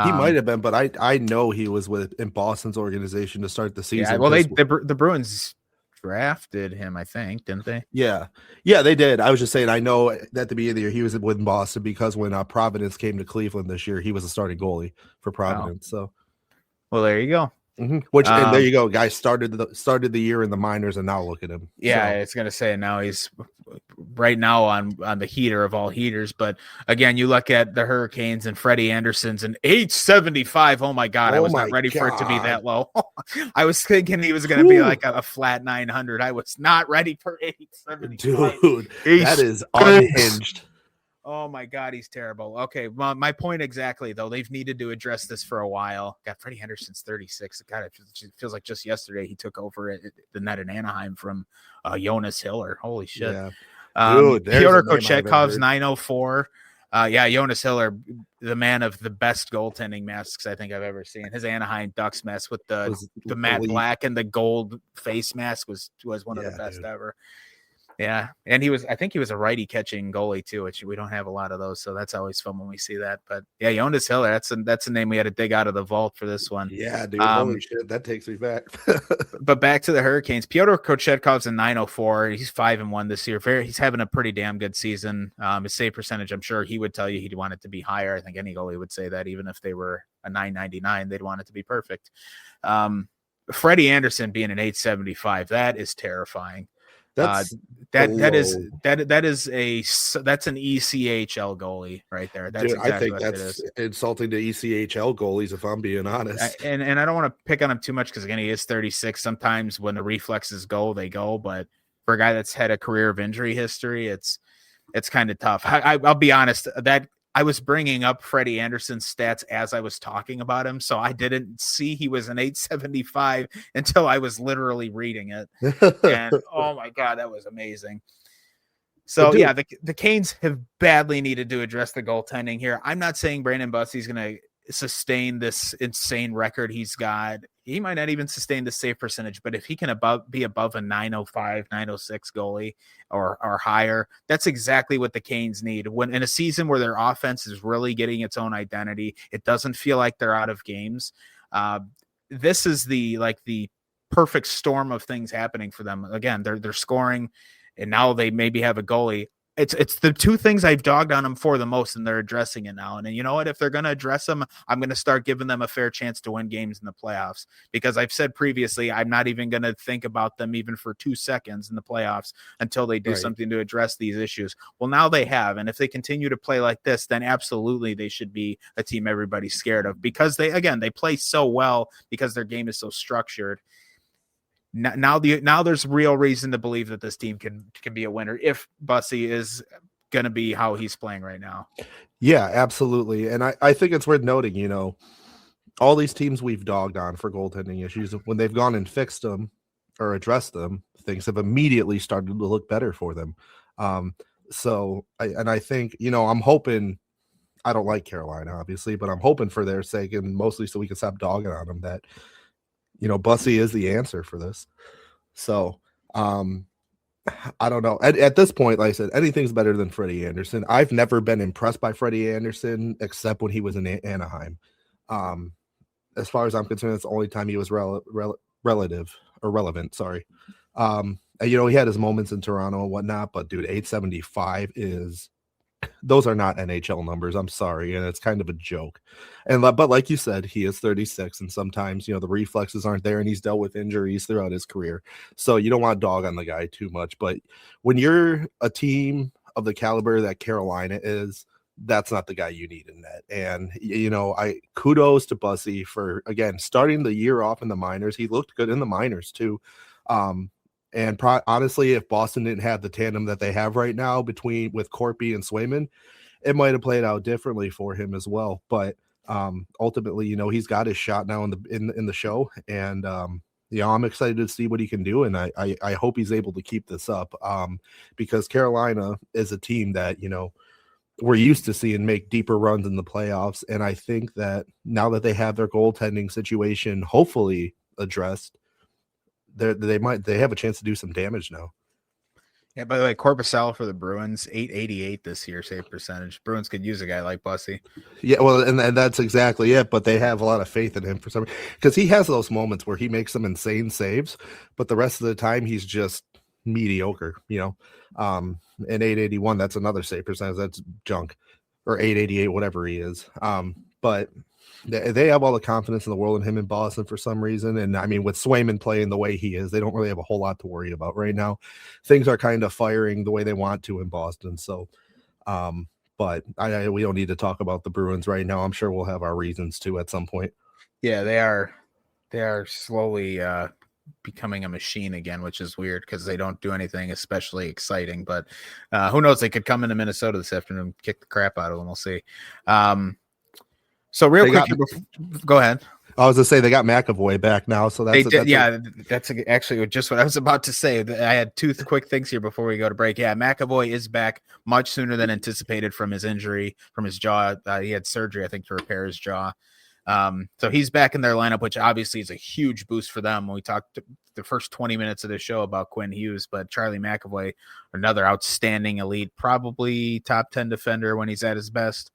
He might have been, but I know he was in Boston's organization to start the season. Yeah, well, the Bruins drafted him, I think, didn't they? Yeah, they did. I was just saying, I know at the beginning of the year he was with Boston because when Providence came to Cleveland this year, he was a starting goalie for Providence. Wow. So, well, there you go. Which and there you go, guys started the year in the minors, and now look at him. Yeah, so. It's gonna say now he's right now on the heater of all heaters. But again, you look at the Hurricanes and Freddie Anderson's an 875. Oh my God, I was not ready for it to be that low. I was thinking he was gonna be like a flat 900. I was not ready for 875. Dude, that is unhinged. Oh my God, he's terrible. Okay, well, my point exactly, though. They've needed to address this for a while. God, Freddie Henderson's 36. God, it feels like just yesterday he took over the net in Anaheim from Jonas Hiller. Holy shit. Yeah. Dude, Pyotr Kochekhov's 904. Jonas Hiller, the man of the best goaltending masks I think I've ever seen. His Anaheim Ducks mask with the matte black and the gold face mask was one of the best ever. Yeah, and I think he was a righty catching goalie too, which we don't have a lot of those, so that's always fun when we see that. But yeah, Jonas Hiller, that's a name we had to dig out of the vault for this one. Yeah, dude, holy shit, that takes me back. But back to the Hurricanes, Pyotr Kochekhov's a 904. He's 5-1 this year. He's having a pretty damn good season. His save percentage, I'm sure he would tell you he'd want it to be higher. I think any goalie would say that, even if they were a 999, they'd want it to be perfect. Freddie Anderson being an 875, that is terrifying. That's an ECHL goalie right there. That's Dude, I think that's insulting to ECHL goalies, if I'm being honest. And I don't want to pick on him too much because again, he is 36. Sometimes when the reflexes go, they go. But for a guy that's had a career of injury history, it's kind of tough. I'll be honest, that I was bringing up Freddie Anderson's stats as I was talking about him, so I didn't see he was an 875 until I was literally reading it. And oh my God, that was amazing. So yeah, the Canes have badly needed to address the goaltending here. I'm not saying Brandon Bussy's going to sustain this insane record he's got. He might not even sustain the save percentage, but if he can be above a 905, 906 goalie or higher, that's exactly what the Canes need. When in a season where their offense is really getting its own identity, it doesn't feel like they're out of games. This is the perfect storm of things happening for them. Again, they're scoring, and now they maybe have a goalie. It's the two things I've dogged on them for the most, and they're addressing it now. And you know what? If they're going to address them, I'm going to start giving them a fair chance to win games in the playoffs, because I've said previously, I'm not even going to think about them even for 2 seconds in the playoffs until they do something to address these issues. Well, now they have. And if they continue to play like this, then absolutely they should be a team everybody's scared of, because they play so well because their game is so structured. Now there's real reason to believe that this team can be a winner if Bussy is going to be how he's playing right now. Yeah, absolutely. And I think it's worth noting, all these teams we've dogged on for goaltending issues, when they've gone and fixed them or addressed them, things have immediately started to look better for them. So I think, I'm hoping, I don't like Carolina, obviously, but I'm hoping for their sake, and mostly so we can stop dogging on them, that Bussy is the answer for this. So, I don't know. At this point, like I said, anything's better than Freddie Anderson. I've never been impressed by Freddie Anderson except when he was in Anaheim. As far as I'm concerned, that's the only time he was relevant. Sorry. He had his moments in Toronto and whatnot, but dude, 875 those are not NHL numbers. I'm sorry. And it's kind of a joke. But like you said, he is 36, and sometimes, the reflexes aren't there, and he's dealt with injuries throughout his career. So you don't want to dog on the guy too much. But when you're a team of the caliber that Carolina is, that's not the guy you need in net. And, I kudos to Bussy for, again, starting the year off in the minors. He looked good in the minors too. And honestly, if Boston didn't have the tandem that they have right now with Corpy and Swayman, it might have played out differently for him as well. But ultimately, he's got his shot now in the show, and I'm excited to see what he can do, and I hope he's able to keep this up, because Carolina is a team that we're used to seeing make deeper runs in the playoffs, and I think that now that they have their goaltending situation hopefully addressed, they have a chance to do some damage now. Yeah, by the way, Korpisalo for the Bruins, 888 this year, save percentage. Bruins could use a guy like Bussy. Yeah, well, and that's exactly it, but they have a lot of faith in him for some, because he has those moments where he makes some insane saves, but the rest of the time he's just mediocre, and 881, that's another save percentage, that's junk, or 888, whatever he is. But They have all the confidence in the world in him in Boston for some reason. And I mean, with Swayman playing the way he is, they don't really have a whole lot to worry about right now. Things are kind of firing the way they want to in Boston. So, but we don't need to talk about the Bruins right now. I'm sure we'll have our reasons to at some point. Yeah, they are slowly becoming a machine again, which is weird because they don't do anything especially exciting. But who knows? They could come into Minnesota this afternoon, kick the crap out of them. We'll see. So real quick, go ahead. I was to say they got McAvoy back now, so that's actually just what I was about to say. I had two quick things here before we go to break. Yeah, McAvoy is back much sooner than anticipated from his injury, from his jaw. He had surgery, I think, to repair his jaw. So he's back in their lineup, which obviously is a huge boost for them. We talked the first 20 minutes of the show about Quinn Hughes, but Charlie McAvoy, another outstanding elite, probably top 10 defender when he's at his best.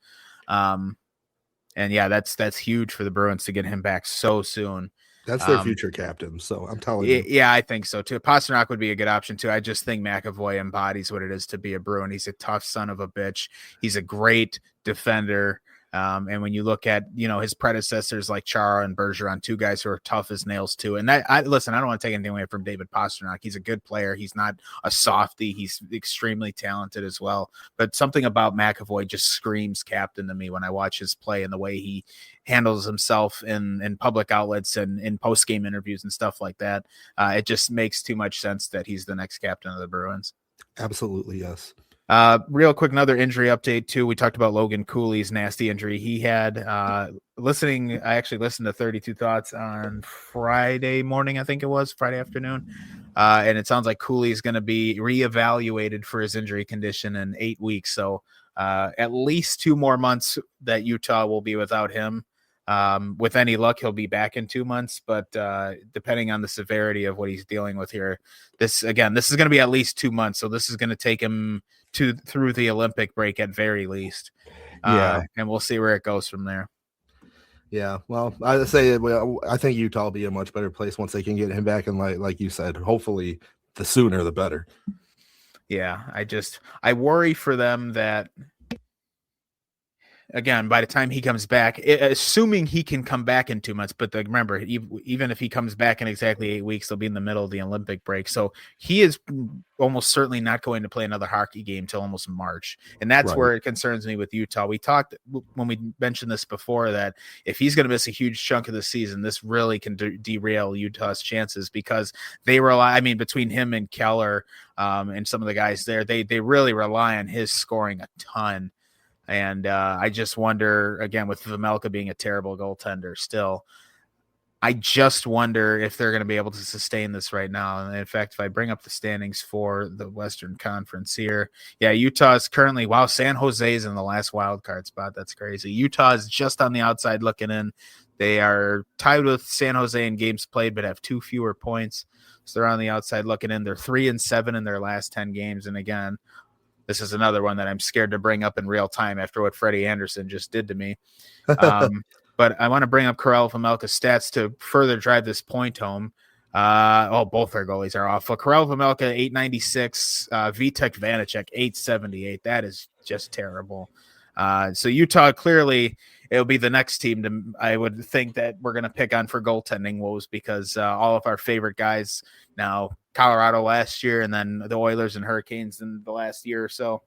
And yeah, that's huge for the Bruins to get him back so soon. That's their future captain. So I'm telling you. Yeah, I think so too. Pasternak would be a good option too. I just think McAvoy embodies what it is to be a Bruin. He's a tough son of a bitch. He's a great defender. And when you look at, his predecessors like Chara and Bergeron, two guys who are tough as nails too. And listen, I don't want to take anything away from David Pasternak. He's a good player. He's not a softie. He's extremely talented as well. But something about McAvoy just screams captain to me when I watch his play and the way he handles himself in public outlets and in post-game interviews and stuff like that. It just makes too much sense that he's the next captain of the Bruins. Absolutely, yes. Real quick, another injury update too. We talked about Logan Cooley's nasty injury. He had I actually listened to 32 Thoughts on Friday morning, I think it was Friday afternoon. And it sounds like Cooley is going to be reevaluated for his injury condition in 8 weeks. So at least 2 more months that Utah will be without him. With any luck, he'll be back in 2 months, but depending on the severity of what he's dealing with here, this is going to be at least 2 months. So this is going to take him through the Olympic break at very least. And we'll see where it goes from there. Yeah, well, I think Utah will be a much better place once they can get him back, and like you said, hopefully the sooner the better. Yeah, I worry for them that, again, by the time he comes back, assuming he can come back in 2 months, but remember, even if he comes back in exactly 8 weeks, they'll be in the middle of the Olympic break. So he is almost certainly not going to play another hockey game till almost March. And that's where it concerns me with Utah. We talked when we mentioned this before that if he's going to miss a huge chunk of the season, this really can derail Utah's chances because they rely, between him and Keller and some of the guys there, they really rely on his scoring a ton. And I just wonder, again, with Vejmelka being a terrible goaltender still, I just wonder if they're going to be able to sustain this right now. And in fact, if I bring up the standings for the Western Conference here, Utah is currently, San Jose is in the last wild card spot. That's crazy. Utah is just on the outside looking in. They are tied with San Jose in games played, but have 2 fewer points. So they're on the outside looking in. They're 3-7 in their last 10 games. And again, this is another one that I'm scared to bring up in real time after what Freddie Anderson just did to me. But I want to bring up Karel Vejmelka's stats to further drive this point home. Both their goalies are awful. Karel Vejmelka, 896. Vitek Vanacek, 878. That is just terrible. So Utah, clearly, it'll be the next team I would think that we're going to pick on for goaltending woes because all of our favorite guys now, Colorado last year, and then the Oilers and Hurricanes in the last year or so.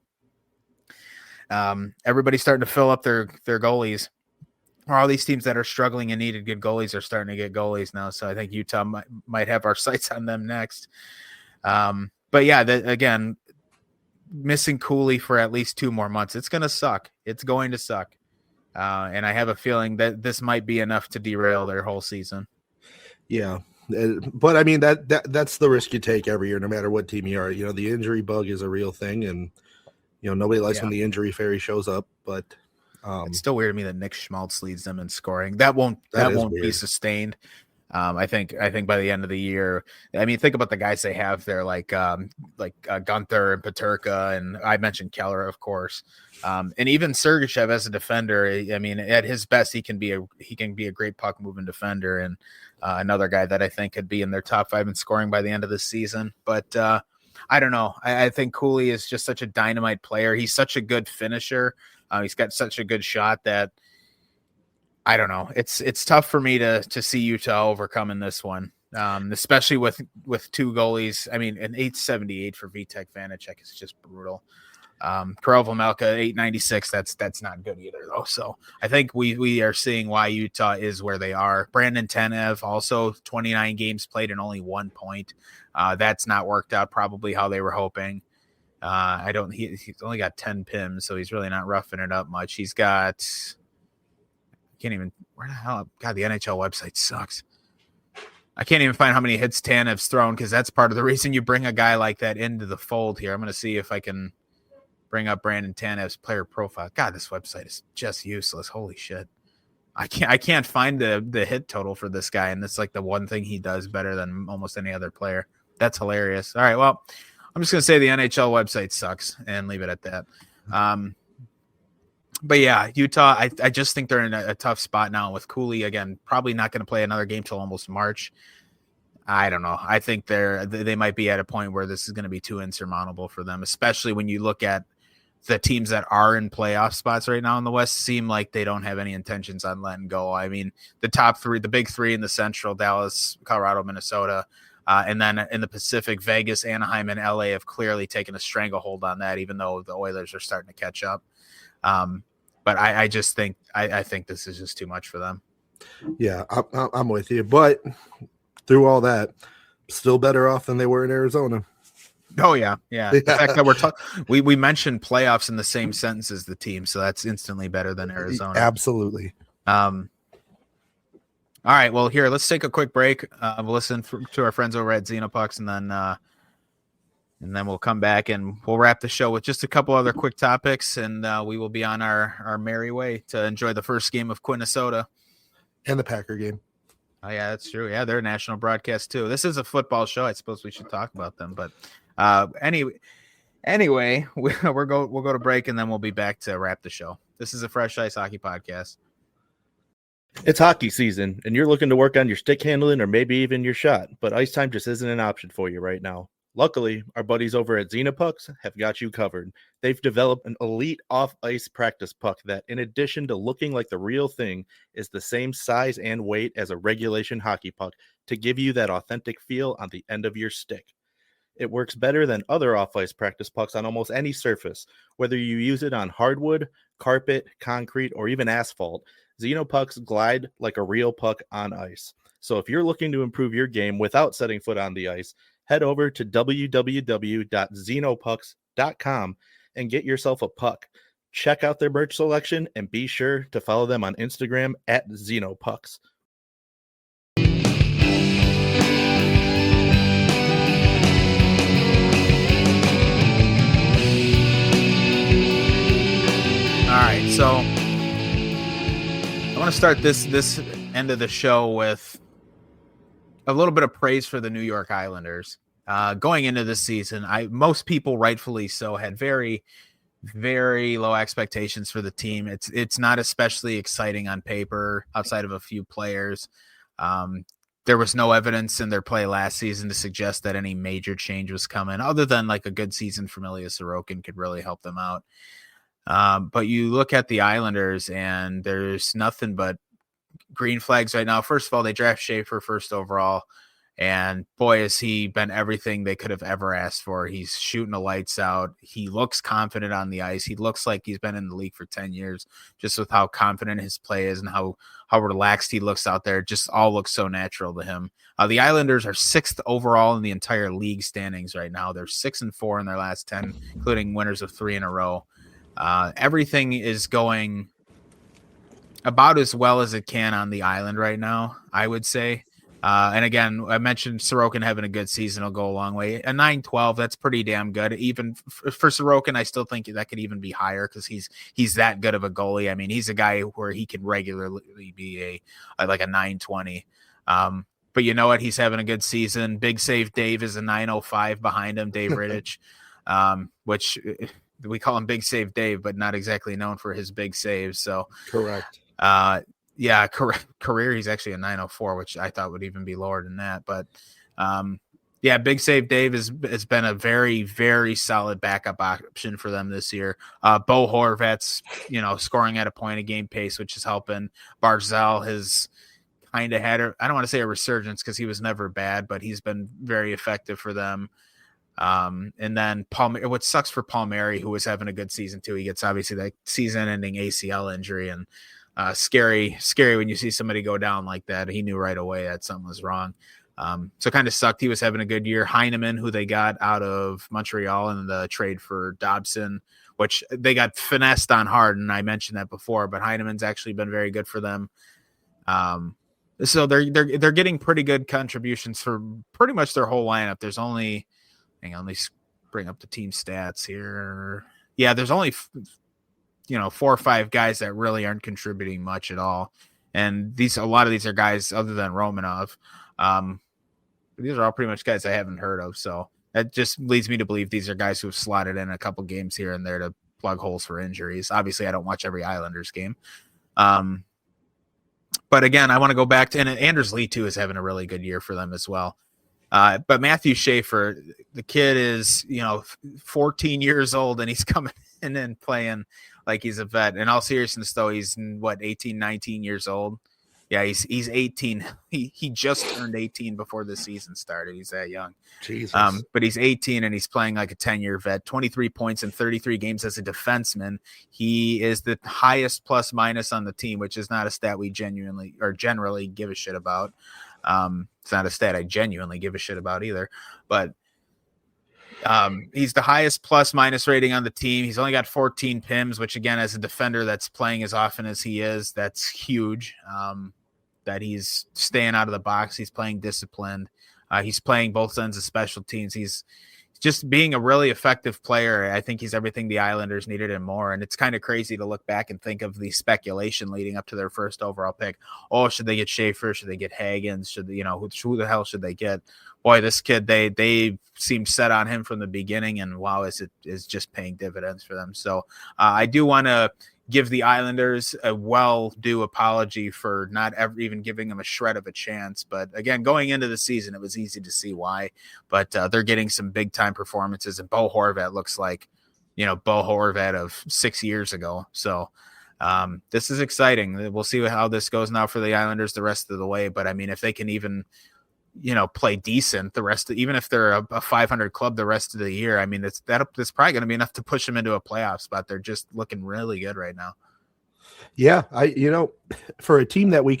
Everybody's starting to fill up their goalies. Or all these teams that are struggling and needed good goalies are starting to get goalies now. So I think Utah might have our sights on them next. But yeah, again, missing Cooley for at least 2 more months. It's going to suck. It's going to suck. And I have a feeling that this might be enough to derail their whole season. Yeah. But that's the risk you take every year, no matter what team you are. The injury bug is a real thing, and nobody likes when the injury fairy shows up. But it's still weird to me that Nick Schmaltz leads them in scoring. That won't be sustained. I think by the end of the year, think about the guys they have there, like Gunther and Peterka, and I mentioned Keller, of course, and even Sergachev as a defender. At his best, he can be a great puck moving defender, and another guy that I think could be in their top 5 in scoring by the end of the season. But I don't know. I think Cooley is just such a dynamite player. He's such a good finisher. He's got such a good shot that I don't know. It's tough for me to see Utah overcoming this one, especially with two goalies. I mean, an 878 for Vitek Vanacek is just brutal. Karel Vejmelka 896. That's not good either though. So I think we are seeing why Utah is where they are. Brandon Tanev also 29 games played and only 1 point. That's not worked out probably how they were hoping. He's only got 10 PIMs, so he's really not roughing it up much. He's got where the hell? God, the NHL website sucks. I can't even find how many hits Tanev's thrown because that's part of the reason you bring a guy like that into the fold here. I'm going to see if I can bring up Brandon Tanev's player profile. God, this website is just useless. Holy shit. I can't find the hit total for this guy, and that's like the one thing he does better than almost any other player. That's hilarious. All right, well, I'm just going to say the NHL website sucks and leave it at that. But yeah, Utah, I just think they're in a tough spot now with Cooley again. Probably not going to play another game till almost March. I don't know. I think they might be at a point where this is going to be too insurmountable for them, especially when you look at the teams that are in playoff spots right now in the West seem like they don't have any intentions on letting go. I mean, the top three, the big three in the Central, Dallas, Colorado, Minnesota, and then in the Pacific, Vegas, Anaheim, and LA have clearly taken a stranglehold on that, even though the Oilers are starting to catch up. But I just think I think this is just too much for them. Yeah, I'm with you. But through all that, still better off than they were in Arizona. Oh yeah. The fact that we mentioned playoffs in the same sentence as the team, so that's instantly better than Arizona. Absolutely. All right, well here, let's take a quick break. We'll listen to our friends over at Xenopucks, and then we'll come back and we'll wrap the show with just a couple other quick topics, and we will be on our merry way to enjoy the first game of Quinnesota. And the Packer game. Oh, yeah, that's true. Yeah, they're a national broadcast, too. This is a football show. I suppose we should talk about them. But anyway, we'll go to break, and then we'll be back to wrap the show. This is a Fresh Ice Hockey Podcast. It's hockey season, and you're looking to work on your stick handling or maybe even your shot, but ice time just isn't an option for you right now. Luckily, our buddies over at Xenopucks have got you covered. They've developed an elite off-ice practice puck that, in addition to looking like the real thing, is the same size and weight as a regulation hockey puck to give you that authentic feel on the end of your stick. It works better than other off-ice practice pucks on almost any surface, whether you use it on hardwood, carpet, concrete, or even asphalt. Xenopucks glide like a real puck on ice. So if you're looking to improve your game without setting foot on the ice, head over to www.xenopucks.com and get yourself a puck. Check out their merch selection and be sure to follow them on Instagram at Xenopucks. All right, so I want to start this end of the show with a little bit of praise for the New York Islanders. Going into this season, most people, rightfully so, had very, very low expectations for the team. It's not especially exciting on paper outside of a few players. There was no evidence in their play last season to suggest that any major change was coming, other than like a good season from Ilya Sorokin could really help them out. But you look at the Islanders, and there's nothing but green flags right now. First of all, they draft Schaefer first overall, and boy, has he been everything they could have ever asked for. He's shooting the lights out. He looks confident on the ice. He looks like he's been in the league for 10 years, just with how confident his play is and how relaxed he looks out there. Just all looks so natural to him. The Islanders are 6th overall in the entire league standings right now. They're 6-4 in their last 10, including winners of 3 in a row. Everything is going about as well as it can on the island right now, I would say. And again, I mentioned Sorokin having a good season will go a long way. A 9-12, that's pretty damn good. Even for Sorokin, I still think that could even be higher because he's that good of a goalie. I mean, he's a guy where he can regularly be like a 9-20. But you know what? He's having a good season. Big Save Dave is a 905 behind him, Dave Rittich, which we call him Big Save Dave, but not exactly known for his big saves. So Correct. Career, he's actually a 904, which I thought would even be lower than that. But Yeah, Big Save Dave has been a very, very solid backup option for them this year. Bo Horvat's, scoring at a point a game pace, which is helping. Barzal has kind of had I don't want to say a resurgence because he was never bad, but he's been very effective for them. And then what sucks for Palmieri, who was having a good season too. He gets obviously that season-ending ACL injury, and scary when you see somebody go down like that. He knew right away that something was wrong. So kind of sucked. He was having a good year. Heineman, who they got out of Montreal in the trade for Dobson, which they got finessed on Harden. I mentioned that before, but Heineman's actually been very good for them. So they're getting pretty good contributions for pretty much their whole lineup. There's only, hang on, let me bring up the team stats here. Yeah, there's only 4 or 5 guys that really aren't contributing much at all, and a lot of these are guys other than Romanov. These are all pretty much guys I haven't heard of, so that just leads me to believe these are guys who have slotted in a couple games here and there to plug holes for injuries. Obviously, I don't watch every Islanders game. But again, I want to go back to, and Anders Lee too is having a really good year for them as well. But Matthew Schaefer, the kid is, 14 years old, and he's coming in and playing like he's a vet. In all seriousness, though, he's 18, 19 years old. Yeah, he's 18. He just turned 18 before the season started. He's that young. Jesus. But he's 18 and he's playing like a 10-year vet. 23 points in 33 games as a defenseman. He is the highest plus minus on the team, which is not a stat we generally give a shit about. It's not a stat I genuinely give a shit about either. But he's the highest plus minus rating on the team. He's only got 14 PIMs, which again, as a defender that's playing as often as he is, that's huge. That he's staying out of the box. He's playing disciplined. He's playing both ends of special teams. He's just being a really effective player. I think he's everything the Islanders needed and more. And it's kind of crazy to look back and think of the speculation leading up to their first overall pick. Oh, should they get Schaefer? Should they get Hagens? Should they, who the hell should they get? Boy, this kid, they seem set on him from the beginning, and wow, is just paying dividends for them. So I do want to give the Islanders a well-due apology for not ever even giving them a shred of a chance. But again, going into the season, it was easy to see why. But they're getting some big-time performances, and Bo Horvat looks like, Bo Horvat of 6 years ago. So this is exciting. We'll see how this goes now for the Islanders the rest of the way. But, I mean, if they can even play decent even if they're a 500 club the rest of the year, I mean, that's probably going to be enough to push them into a playoff spot. They're just looking really good right now. Yeah. For a team that we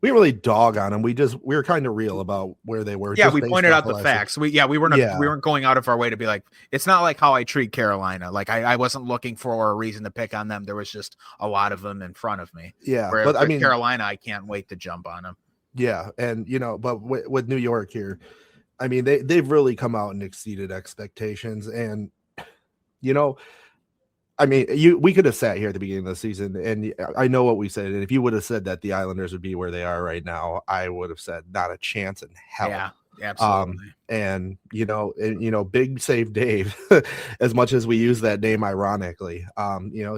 really dog on them, we were kind of real about where they were. Yeah. We pointed out the facts. We weren't going out of our way to be like, it's not like how I treat Carolina. Like I wasn't looking for a reason to pick on them. There was just a lot of them in front of me. Yeah. But I mean, Carolina, I can't wait to jump on them. Yeah, and but with New York here, I mean they've really come out and exceeded expectations, and I mean we could have sat here at the beginning of the season, and I know what we said, and if you would have said that the Islanders would be where they are right now, I would have said not a chance in hell. Yeah, absolutely. And Big Save Dave, as much as we use that name ironically,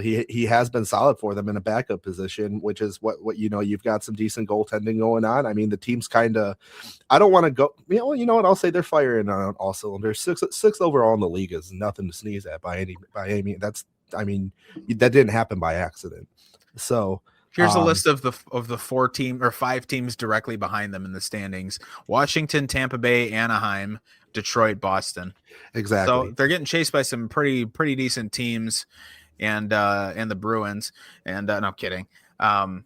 he has been solid for them in a backup position, which is what you've got some decent goaltending going on. I mean, the team's kind of, I don't want to go, what I'll say, they're firing on all cylinders. Sixth overall in the league is nothing to sneeze at by any means. That didn't happen by accident. So here's a list of the 5 teams directly behind them in the standings: Washington, Tampa Bay, Anaheim, Detroit, Boston. Exactly. So they're getting chased by some pretty decent teams, and the Bruins. And no, I'm kidding. But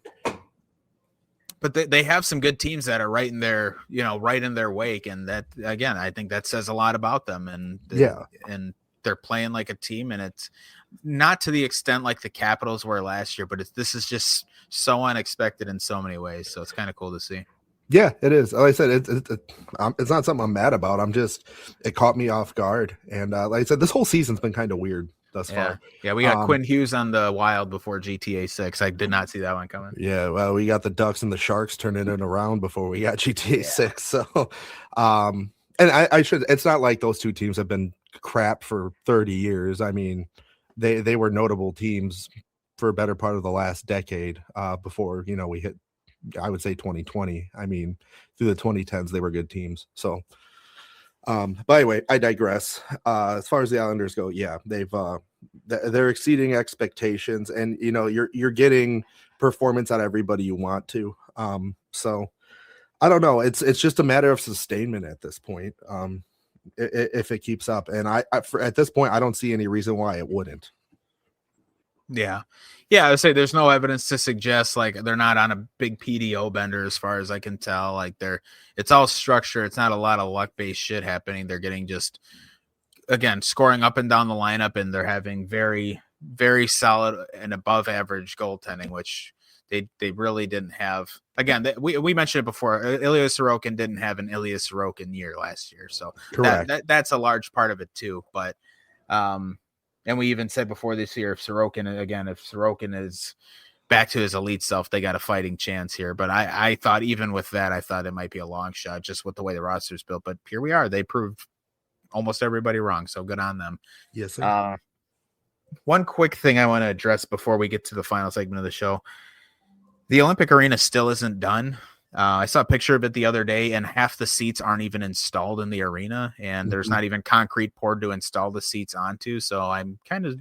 they have some good teams that are right in their wake, and that, again, I think that says a lot about them. And and they're playing like a team, and it's not to the extent like the Capitals were last year, but this is just so unexpected in so many ways. So it's kind of cool to see. Yeah, it is. Like I said, it's not something I'm mad about. It caught me off guard. And like I said, this whole season's been kind of weird thus far. Yeah, we got Quinn Hughes on the Wild before GTA 6. I did not see that one coming. Yeah, well, we got the Ducks and the Sharks turning it around before we got GTA 6. So, and it's not like those two teams have been crap for 30 years. I mean, they were notable teams for a better part of the last decade before we hit, I would say, 2020. I mean, through the 2010s they were good teams. So But anyway, I digress. As far as the Islanders go, yeah, they're exceeding expectations, and you're getting performance out of everybody you want to. So I don't know. It's just a matter of sustainment at this point. If it keeps up, and at this point, I don't see any reason why it wouldn't. Yeah. I would say there's no evidence to suggest like they're not on a big PDO bender as far as I can tell. Like it's all structure. It's not a lot of luck-based shit happening. They're getting just, again, scoring up and down the lineup, and they're having very, very solid and above average goaltending, which they really didn't have. Again, we mentioned it before. Ilya Sorokin didn't have an Ilya Sorokin year last year. So that's a large part of it too. But, and we even said before this year, if Sorokin is back to his elite self, they got a fighting chance here. But I thought even with that, I thought it might be a long shot just with the way the roster's built. But here we are. They proved almost everybody wrong. So good on them. Yes, sir. One quick thing I want to address before we get to the final segment of the show. The Olympic Arena still isn't done. I saw a picture of it the other day, and half the seats aren't even installed in the arena, and there's not even concrete poured to install the seats onto. So I'm kind of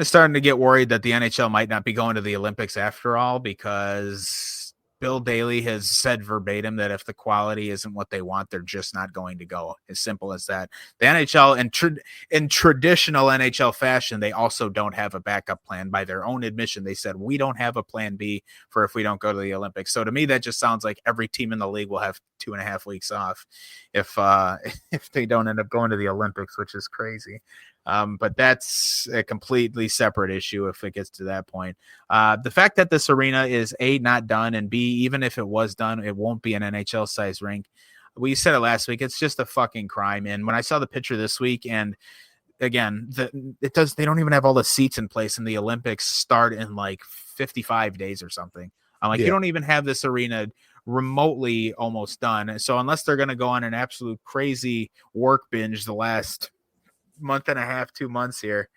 starting to get worried that the NHL might not be going to the Olympics after all, because Bill Daly has said verbatim that if the quality isn't what they want, they're just not going to go. As simple as that. The NHL, in traditional NHL fashion, they also don't have a backup plan. By their own admission, they said, we don't have a plan B for if we don't go to the Olympics. So to me, that just sounds like every team in the league will have 2.5 weeks off if they don't end up going to the Olympics, which is crazy. But that's a completely separate issue if it gets to that point. The fact that this arena is A, not done, and B, even if it was done, it won't be an NHL size rink. We said it last week. It's just a fucking crime. And when I saw the picture this week, and again, they don't even have all the seats in place, and the Olympics start in like 55 days or something. I'm like, You don't even have this arena remotely almost done. So unless they're going to go on an absolute crazy work binge the last month and a half, 2 months here,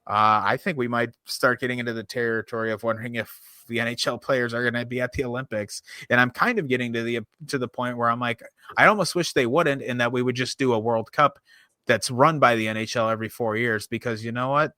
I think we might start getting into the territory of wondering if the NHL players are going to be at the Olympics. And I'm kind of getting to the point where I'm like, I almost wish they wouldn't, and that we would just do a World Cup that's run by the NHL every 4 years, because you know what?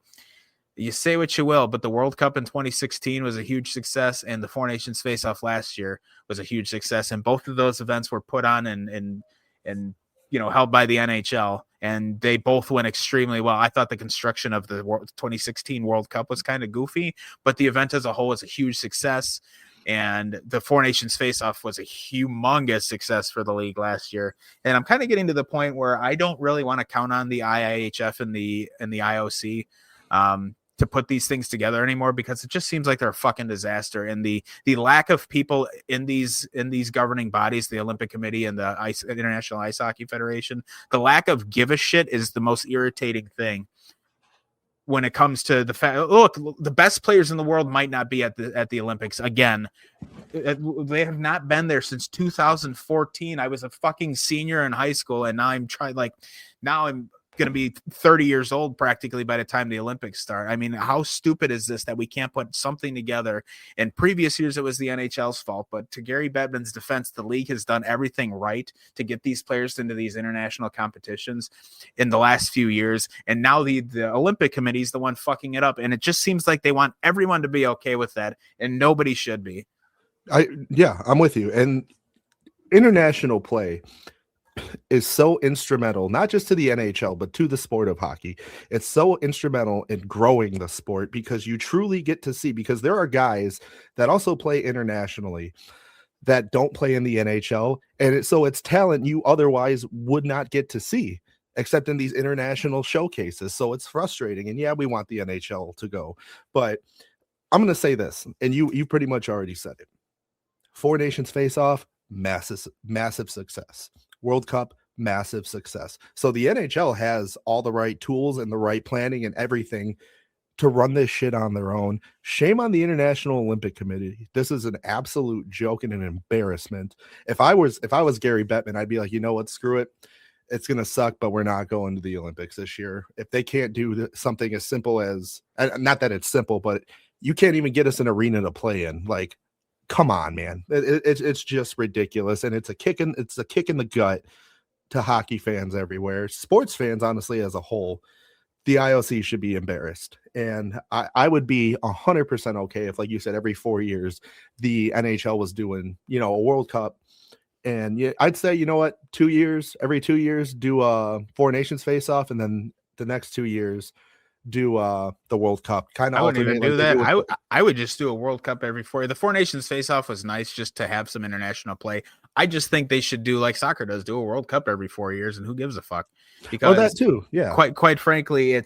You say what you will, but the World Cup in 2016 was a huge success, and the Four Nations Face-Off last year was a huge success. And both of those events were put on and held by the NHL, and they both went extremely well. I thought the construction of the 2016 World Cup was kind of goofy, but the event as a whole was a huge success. And the Four Nations Face-Off was a humongous success for the league last year. And I'm kind of getting to the point where I don't really want to count on the IIHF and the IOC to put these things together anymore, because it just seems like they're a fucking disaster. And the lack of people in these governing bodies, the Olympic Committee and the International Ice Hockey Federation, the lack of give a shit is the most irritating thing when it comes to the fact, look, the best players in the world might not be at the Olympics again. They have not been there since 2014. I was a fucking senior in high school, and now I'm going to be 30 years old practically by the time the Olympics start. I mean, how stupid is this that we can't put something together? In previous years, it was the NHL's fault, but to Gary Bettman's defense, the league has done everything right to get these players into these international competitions in the last few years. And now the Olympic Committee is the one fucking it up. And it just seems like they want everyone to be okay with that, and nobody should be. I'm with you. And international play is so instrumental, not just to the NHL, but to the sport of hockey. It's so instrumental in growing the sport, because you truly get to see, because there are guys that also play internationally that don't play in the NHL. And it's talent you otherwise would not get to see, except in these international showcases. So it's frustrating. And yeah, we want the NHL to go, but I'm going to say this, and you pretty much already said it. Four Nations Face-Off, massive success. World Cup, massive success. So the NHL has all the right tools and the right planning and everything to run this shit on their own. Shame on the International Olympic Committee. This is an absolute joke and an embarrassment. If I was Gary Bettman, I'd be like, you know what, screw it. It's going to suck, but we're not going to the Olympics this year. If they can't do something as simple as, not that it's simple, but you can't even get us an arena to play in. Like, come on, man. It's just ridiculous. And it's a kick in the gut to hockey fans everywhere, sports fans, honestly, as a whole, the IOC should be embarrassed. And I would be 100% okay if, like you said, every 4 years, the NHL was doing, a World Cup. And yeah, I'd say, you know what, every 2 years, do a Four Nations face off. And then the next 2 years, do the World Cup. Kind of I wouldn't even do that. I would just do a World Cup every 4 years. The Four Nations face-off was nice just to have some international play. I just think they should do like soccer does, do a World Cup every 4 years, and who gives a fuck? Because that too, yeah. Quite frankly,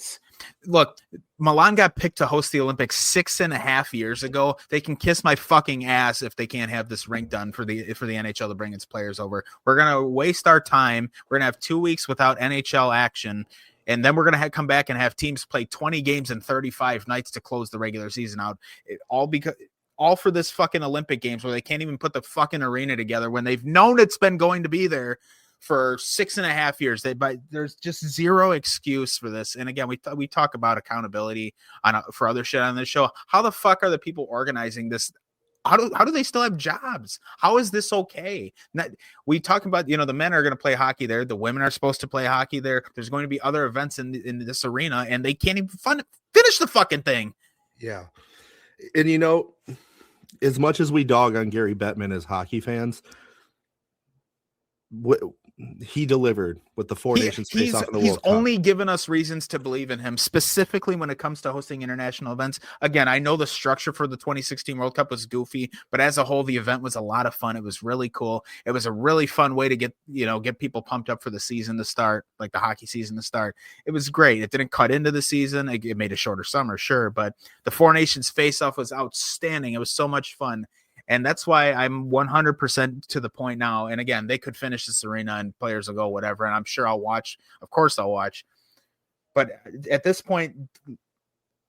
look, Milan got picked to host the Olympics 6.5 years ago. They can kiss my fucking ass if they can't have this rink done for the NHL to bring its players over. We're gonna waste our time. We're gonna have 2 weeks without NHL action. And then we're going to come back and have teams play 20 games in 35 nights to close the regular season out. All for this fucking Olympic Games where they can't even put the fucking arena together when they've known it's been going to be there for 6.5 years. There's just zero excuse for this. And again, we talk about accountability for other shit on this show. How the fuck are the people organizing this? How do they still have jobs? How is this okay? We talk about, the men are going to play hockey there. The women are supposed to play hockey there. There's going to be other events in this arena, and they can't even finish the fucking thing. Yeah. And, as much as we dog on Gary Bettman as hockey fans, he delivered with the Four Nations face-off in the World Cup. He's only given us reasons to believe in him, specifically when it comes to hosting international events. Again, I know the structure for the 2016 World Cup was goofy, but as a whole, the event was a lot of fun. It was really cool. It was a really fun way to get people pumped up for the season to start, like the hockey season to start. It was great. It didn't cut into the season. It made a shorter summer, sure, but the Four Nations face-off was outstanding. It was so much fun. And that's why I'm 100% to the point now. And again, they could finish this arena and players will go whatever. And I'm sure I'll watch. Of course I'll watch. But at this point,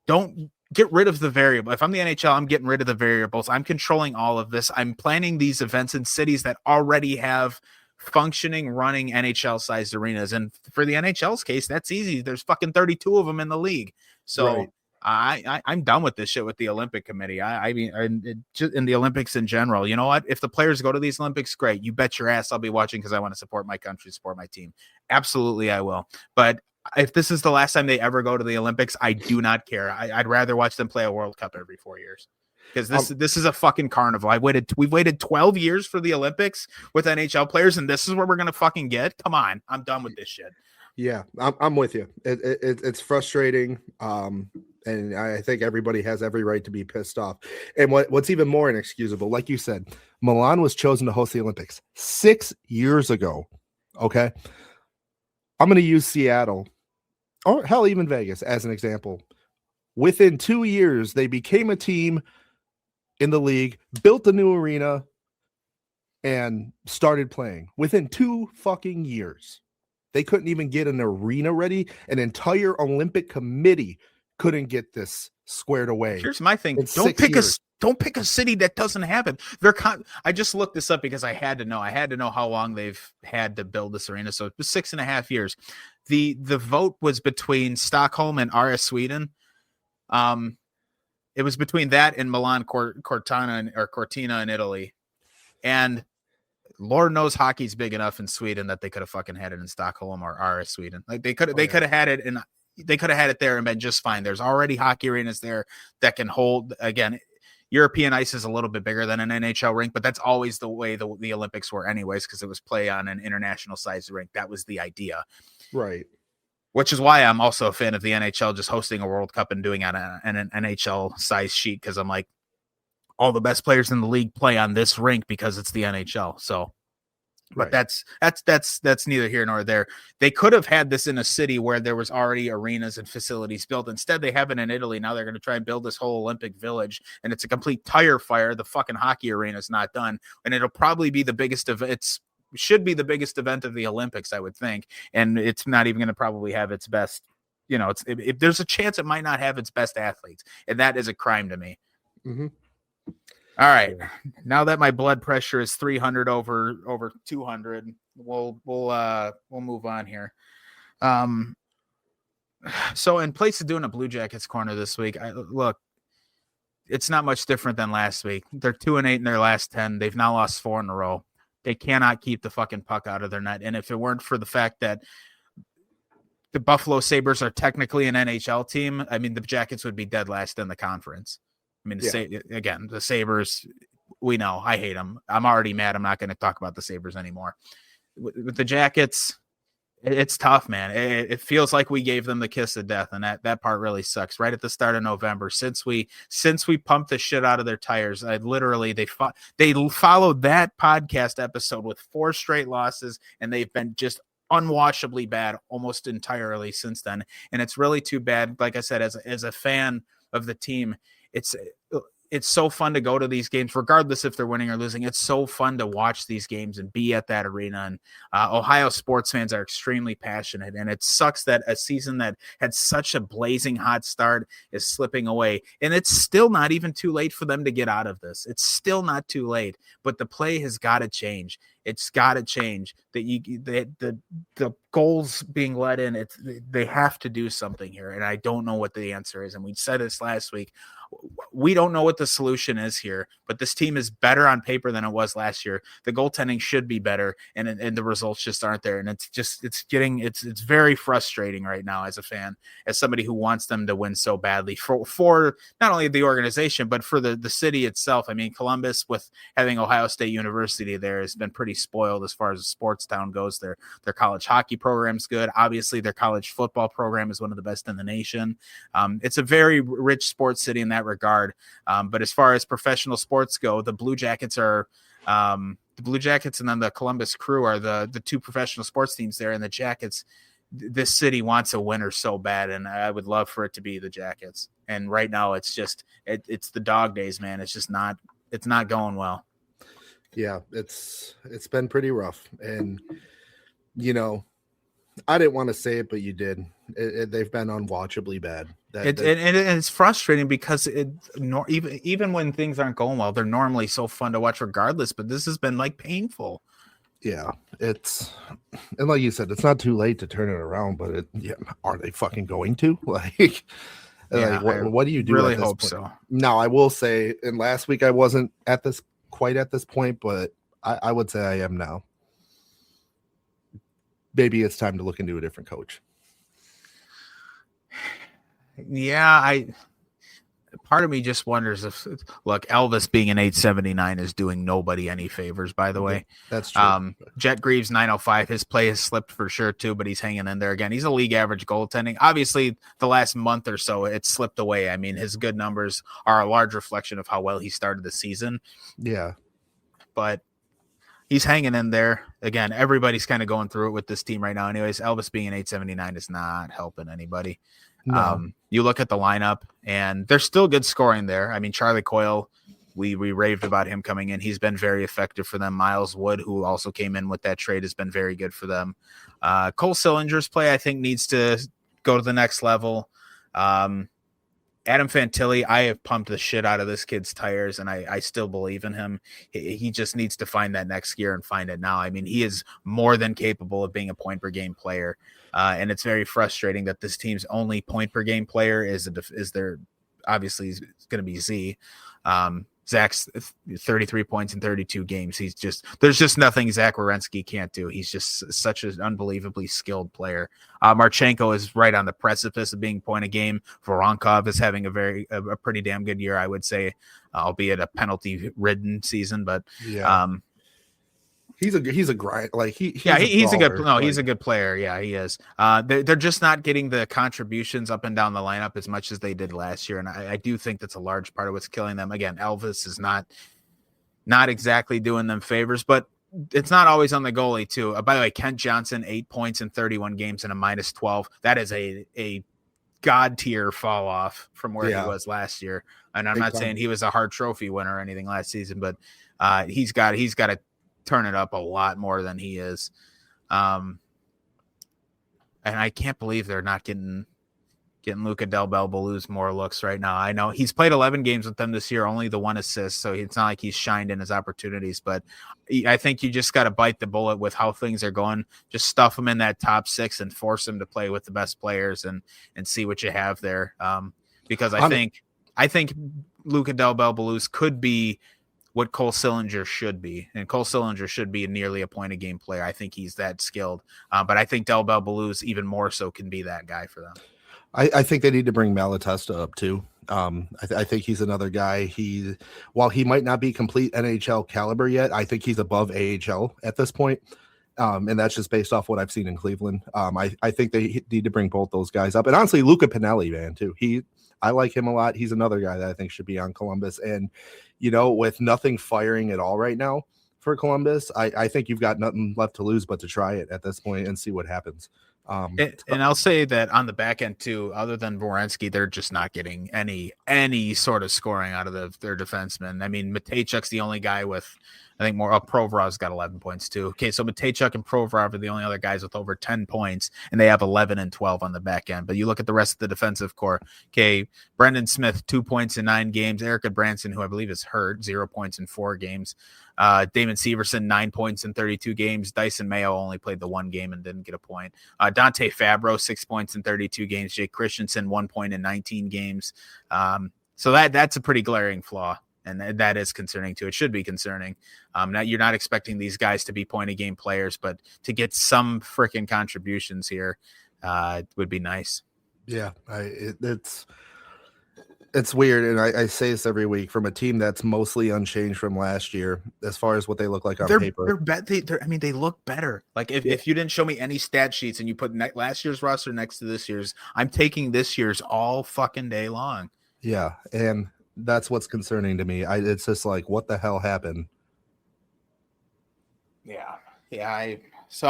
don't get rid of the variable. If I'm the NHL, I'm getting rid of the variables. I'm controlling all of this. I'm planning these events in cities that already have functioning, running NHL-sized arenas. And for the NHL's case, that's easy. There's fucking 32 of them in the league. So right. I'm done with this shit with the Olympic Committee. I mean, just in the Olympics in general. You know what? If the players go to these Olympics, great. You bet your ass I'll be watching because I want to support my country, support my team. Absolutely, I will. But if this is the last time they ever go to the Olympics, I do not care. I'd rather watch them play a World Cup every 4 years because this is a fucking carnival. We've waited 12 years for the Olympics with NHL players, and this is what we're gonna fucking get. Come on, I'm done with this shit. Yeah, I'm with you. It's frustrating. And I think everybody has every right to be pissed off. And what's even more inexcusable, like you said, Milan was chosen to host the Olympics 6 years ago. Okay. I'm going to use Seattle or hell, even Vegas as an example. Within 2 years, they became a team in the league, built a new arena, and started playing. Within 2 fucking years, they couldn't even get an arena ready. An entire Olympic committee couldn't get this squared away. Here's my thing. Don't pick a city that doesn't have it. I just looked this up because I had to know. I had to know how long they've had to build this arena. So it was 6.5 years. The vote was between Stockholm and Sweden. It was between that and Milan Cortina in Italy. And Lord knows hockey's big enough in Sweden that they could have fucking had it in Stockholm or Sweden. Like they could have had it in. They could have had it there and been just fine. There's already hockey arenas there that can hold. Again, European ice is a little bit bigger than an NHL rink, but that's always the way the Olympics were anyways, because it was play on an international sized rink. That was the idea. Right. Which is why I'm also a fan of the NHL just hosting a World Cup and doing it on an NHL size sheet, because I'm like, all the best players in the league play on this rink because it's the NHL. So but right. that's neither here nor there. They could have had this in a city where there was already arenas and facilities built. Instead, they have it in Italy. Now they're going to try and build this whole Olympic village, and it's a complete tire fire. The fucking hockey arena is not done, and it'll probably be the biggest of its. Should be the biggest event of the Olympics, I would think, and it's not even going to probably have its best. You know, if there's a chance it might not have its best athletes, and that is a crime to me. Mm-hmm. All right. Now that my blood pressure is 300 over 200, we'll move on here. So in place of doing a Blue Jackets corner this week, look, it's not much different than last week. They're 2-8 in their last 10. They've now lost 4 in a row. They cannot keep the fucking puck out of their net. And if it weren't for the fact that the Buffalo Sabres are technically an NHL team, I mean, the Jackets would be dead last in the conference. I mean, the Sabres, we know, I hate them. I'm already mad. I'm not going to talk about the Sabres anymore. With the Jackets, it's tough, man. It feels like we gave them the kiss of death, and that part really sucks. Right at the start of November, since we pumped the shit out of their tires, they followed that podcast episode with 4 straight losses, and they've been just unwatchably bad almost entirely since then. And it's really too bad. Like I said, as a fan of the team, it's so fun to go to these games, regardless if they're winning or losing. It's so fun to watch these games and be at that arena. And Ohio sports fans are extremely passionate. And it sucks that a season that had such a blazing hot start is slipping away. And it's still not even too late for them to get out of this. It's still not too late. But the play has got to change. It's got to change. The goals being let in, they have to do something here. And I don't know what the answer is. And we said this last week. We don't know what the solution is here, but this team is better on paper than it was last year. The goaltending should be better, and the results just aren't there. And it's very frustrating right now as a fan, as somebody who wants them to win so badly for not only the organization, but for the city itself. I mean, Columbus, with having Ohio State University there, has been pretty spoiled as far as a sports town goes. Their college hockey program's good. Obviously, their college football program is one of the best in the nation. It's a very rich sports city in that regard. But as far as professional sports go, the Blue Jackets and then the Columbus Crew are the 2 professional sports teams there. And the Jackets, this city wants a winner so bad, and I would love for it to be the Jackets. And right now it's the dog days, man. It's not going well. Yeah, it's been pretty rough. And I didn't want to say it, but you did. They've been unwatchably bad. And it's frustrating because even when things aren't going well, they're normally so fun to watch regardless. But this has been like painful. Yeah, and like you said, it's not too late to turn it around. But are they fucking going to? What do you do? Really hope so. Now, I will say, and last week I wasn't quite at this point, but I would say I am now. Maybe it's time to look into a different coach. Yeah, part of me just wonders if, look, Elvis being an 879 is doing nobody any favors, by the way. That's true. Jet Greaves 905, his play has slipped for sure too, but he's hanging in there again. He's a league average goaltending. Obviously, the last month or so, it's slipped away. I mean, his good numbers are a large reflection of how well he started the season. Yeah. But he's hanging in there. Again, everybody's kind of going through it with this team right now. Anyways, Elvis being an 879 is not helping anybody. No. You look at the lineup, and there's still good scoring there. I mean, Charlie Coyle, we raved about him coming in. He's been very effective for them. Miles Wood, who also came in with that trade, has been very good for them. Cole Sillinger's play, I think, needs to go to the next level. Adam Fantilli, I have pumped the shit out of this kid's tires, and I still believe in him. He just needs to find that next gear and find it now. I mean, he is more than capable of being a point-per-game player, and it's very frustrating that this team's only point-per-game player is obviously it's going to be Z. Zach's 33 points in 32 games. There's just nothing Zach Werenski can't do. He's just such an unbelievably skilled player. Marchenko is right on the precipice of being point a game. Voronkov is having a pretty damn good year, I would say, albeit a penalty ridden season, but yeah. He's a grind. Like he's a good player. Yeah, he is. They're just not getting the contributions up and down the lineup as much as they did last year, and I do think that's a large part of what's killing them. Again, Elvis is not exactly doing them favors, but it's not always on the goalie too. By the way, Kent Johnson, 8 points in 31 games and a -12. That is a god tier fall off from where he was last year. And I'm not saying he was a Hart Trophy winner or anything last season, but he's got to turn it up a lot more than he is. And I can't believe they're not getting Luca Del Belbaluz more looks right now. I know he's played 11 games with them this year, only the 1 assist, so it's not like he's shined in his opportunities, but I think you just got to bite the bullet with how things are going. Just stuff him in that top 6 and force him to play with the best players and see what you have there. Because I think Luca Del Belbaluz could be what Cole Sillinger should be. And Cole Sillinger should be nearly a point a game player. I think he's that skilled. But I think Del Belbaluz even more so can be that guy for them. I think they need to bring Malatesta up too. I think he's another guy. While he might not be complete NHL caliber yet, I think he's above AHL at this point. And that's just based off what I've seen in Cleveland. I think they need to bring both those guys up. And honestly, Luca Pinelli, man, too. I like him a lot. He's another guy that I think should be on Columbus. And, with nothing firing at all right now for Columbus, I think you've got nothing left to lose but to try it at this point and see what happens. And I'll say that on the back end too, other than Werenski, they're just not getting any sort of scoring out of their defensemen. I mean, Matejchuk's the only guy with, I think, more. Provorov's got 11 points too. Okay, so Matejchuk and Provorov are the only other guys with over 10 points, and they have 11 and 12 on the back end. But you look at the rest of the defensive core. Okay, Brendan Smith, 2 points in 9 games. Erica Branson, who I believe is hurt, 0 points in 4 games. Damon Severson, 9 points in 32 games. Dyson Mayo only played the 1 game and didn't get a point. Dante Fabro, 6 points in 32 games. Jake Christensen, 1 point in 19 games. So that's a pretty glaring flaw. And that is concerning too. It should be concerning. Now you're not expecting these guys to be point a game players, but to get some freaking contributions here would be nice. Yeah, it's weird, and I say this every week, from a team that's mostly unchanged from last year as far as what they look like on paper. They look better. Like if you didn't show me any stat sheets and you put last year's roster next to this year's, I'm taking this year's all fucking day long. Yeah, and that's what's concerning to me. It's just like, what the hell happened? Yeah. I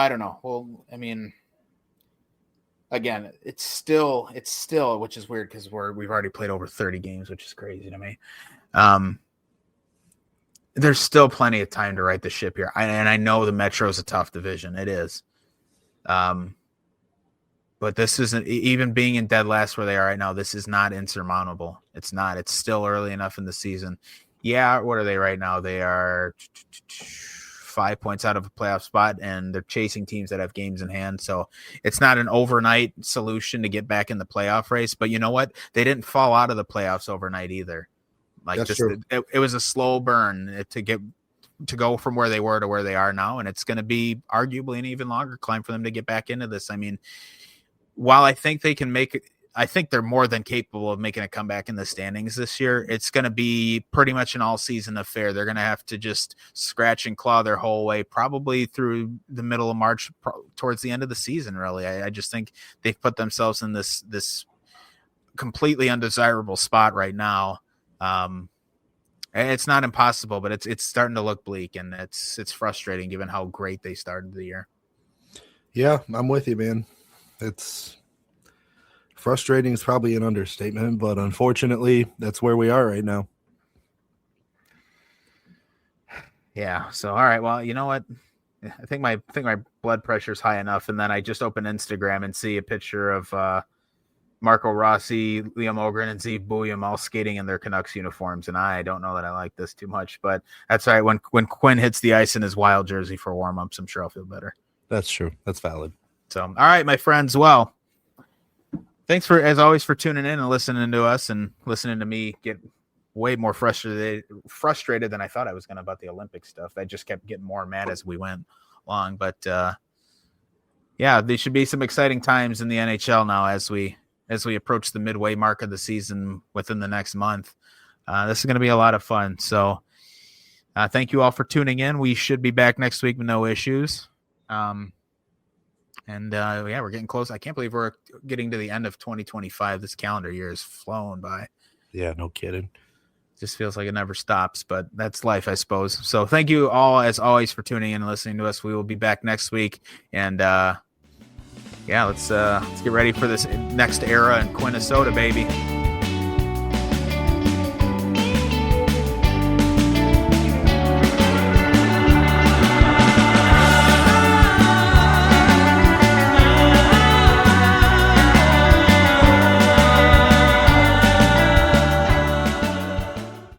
don't know. Well, I mean, again, it's still, which is weird because we've already played over 30 games, which is crazy to me. There's still plenty of time to right the ship here. And I know the Metro is a tough division. It is. But this isn't, even being in dead last where they are right now, this is not insurmountable. It's not. It's still early enough in the season. Yeah, what are they right now? They are 5 points out of a playoff spot, and they're chasing teams that have games in hand. So it's not an overnight solution to get back in the playoff race. But you know what? They didn't fall out of the playoffs overnight either. It was a slow burn to go from where they were to where they are now, and it's going to be arguably an even longer climb for them to get back into this. I mean, while I think they can make it, I think they're more than capable of making a comeback in the standings this year. It's going to be pretty much an all-season affair. They're going to have to just scratch and claw their whole way, probably through the middle of March, towards the end of the season, really. I just think they've put themselves in this completely undesirable spot right now. It's not impossible, but it's starting to look bleak, and it's frustrating given how great they started the year. Yeah, I'm with you, man. It's frustrating is probably an understatement, but unfortunately, that's where we are right now. Yeah. So, all right. Well, you know what? I think my blood pressure is high enough, and then I just open Instagram and see a picture of Marco Rossi, Liam Ogren, and Zeev Buium all skating in their Canucks uniforms, and I don't know that I like this too much, but that's all right. When Quinn hits the ice in his Wild jersey for warm-ups, I'm sure I'll feel better. That's true. That's valid. So, all right, my friends. Well, thanks as always for tuning in and listening to us and listening to me get way more frustrated than I thought I was going to about the Olympic stuff. I just kept getting more mad as we went along. But yeah, there should be some exciting times in the NHL now as we approach the midway mark of the season within the next month. This is going to be a lot of fun. So thank you all for tuning in. We should be back next week with no issues. Yeah, we're getting close. I can't believe we're getting to the end of 2025. This calendar year has flown by. Yeah, no kidding. Just feels like it never stops, but that's life, I suppose. So thank you all, as always, for tuning in and listening to us. We will be back next week. And yeah, let's get ready for this next era in Quinnesota, baby.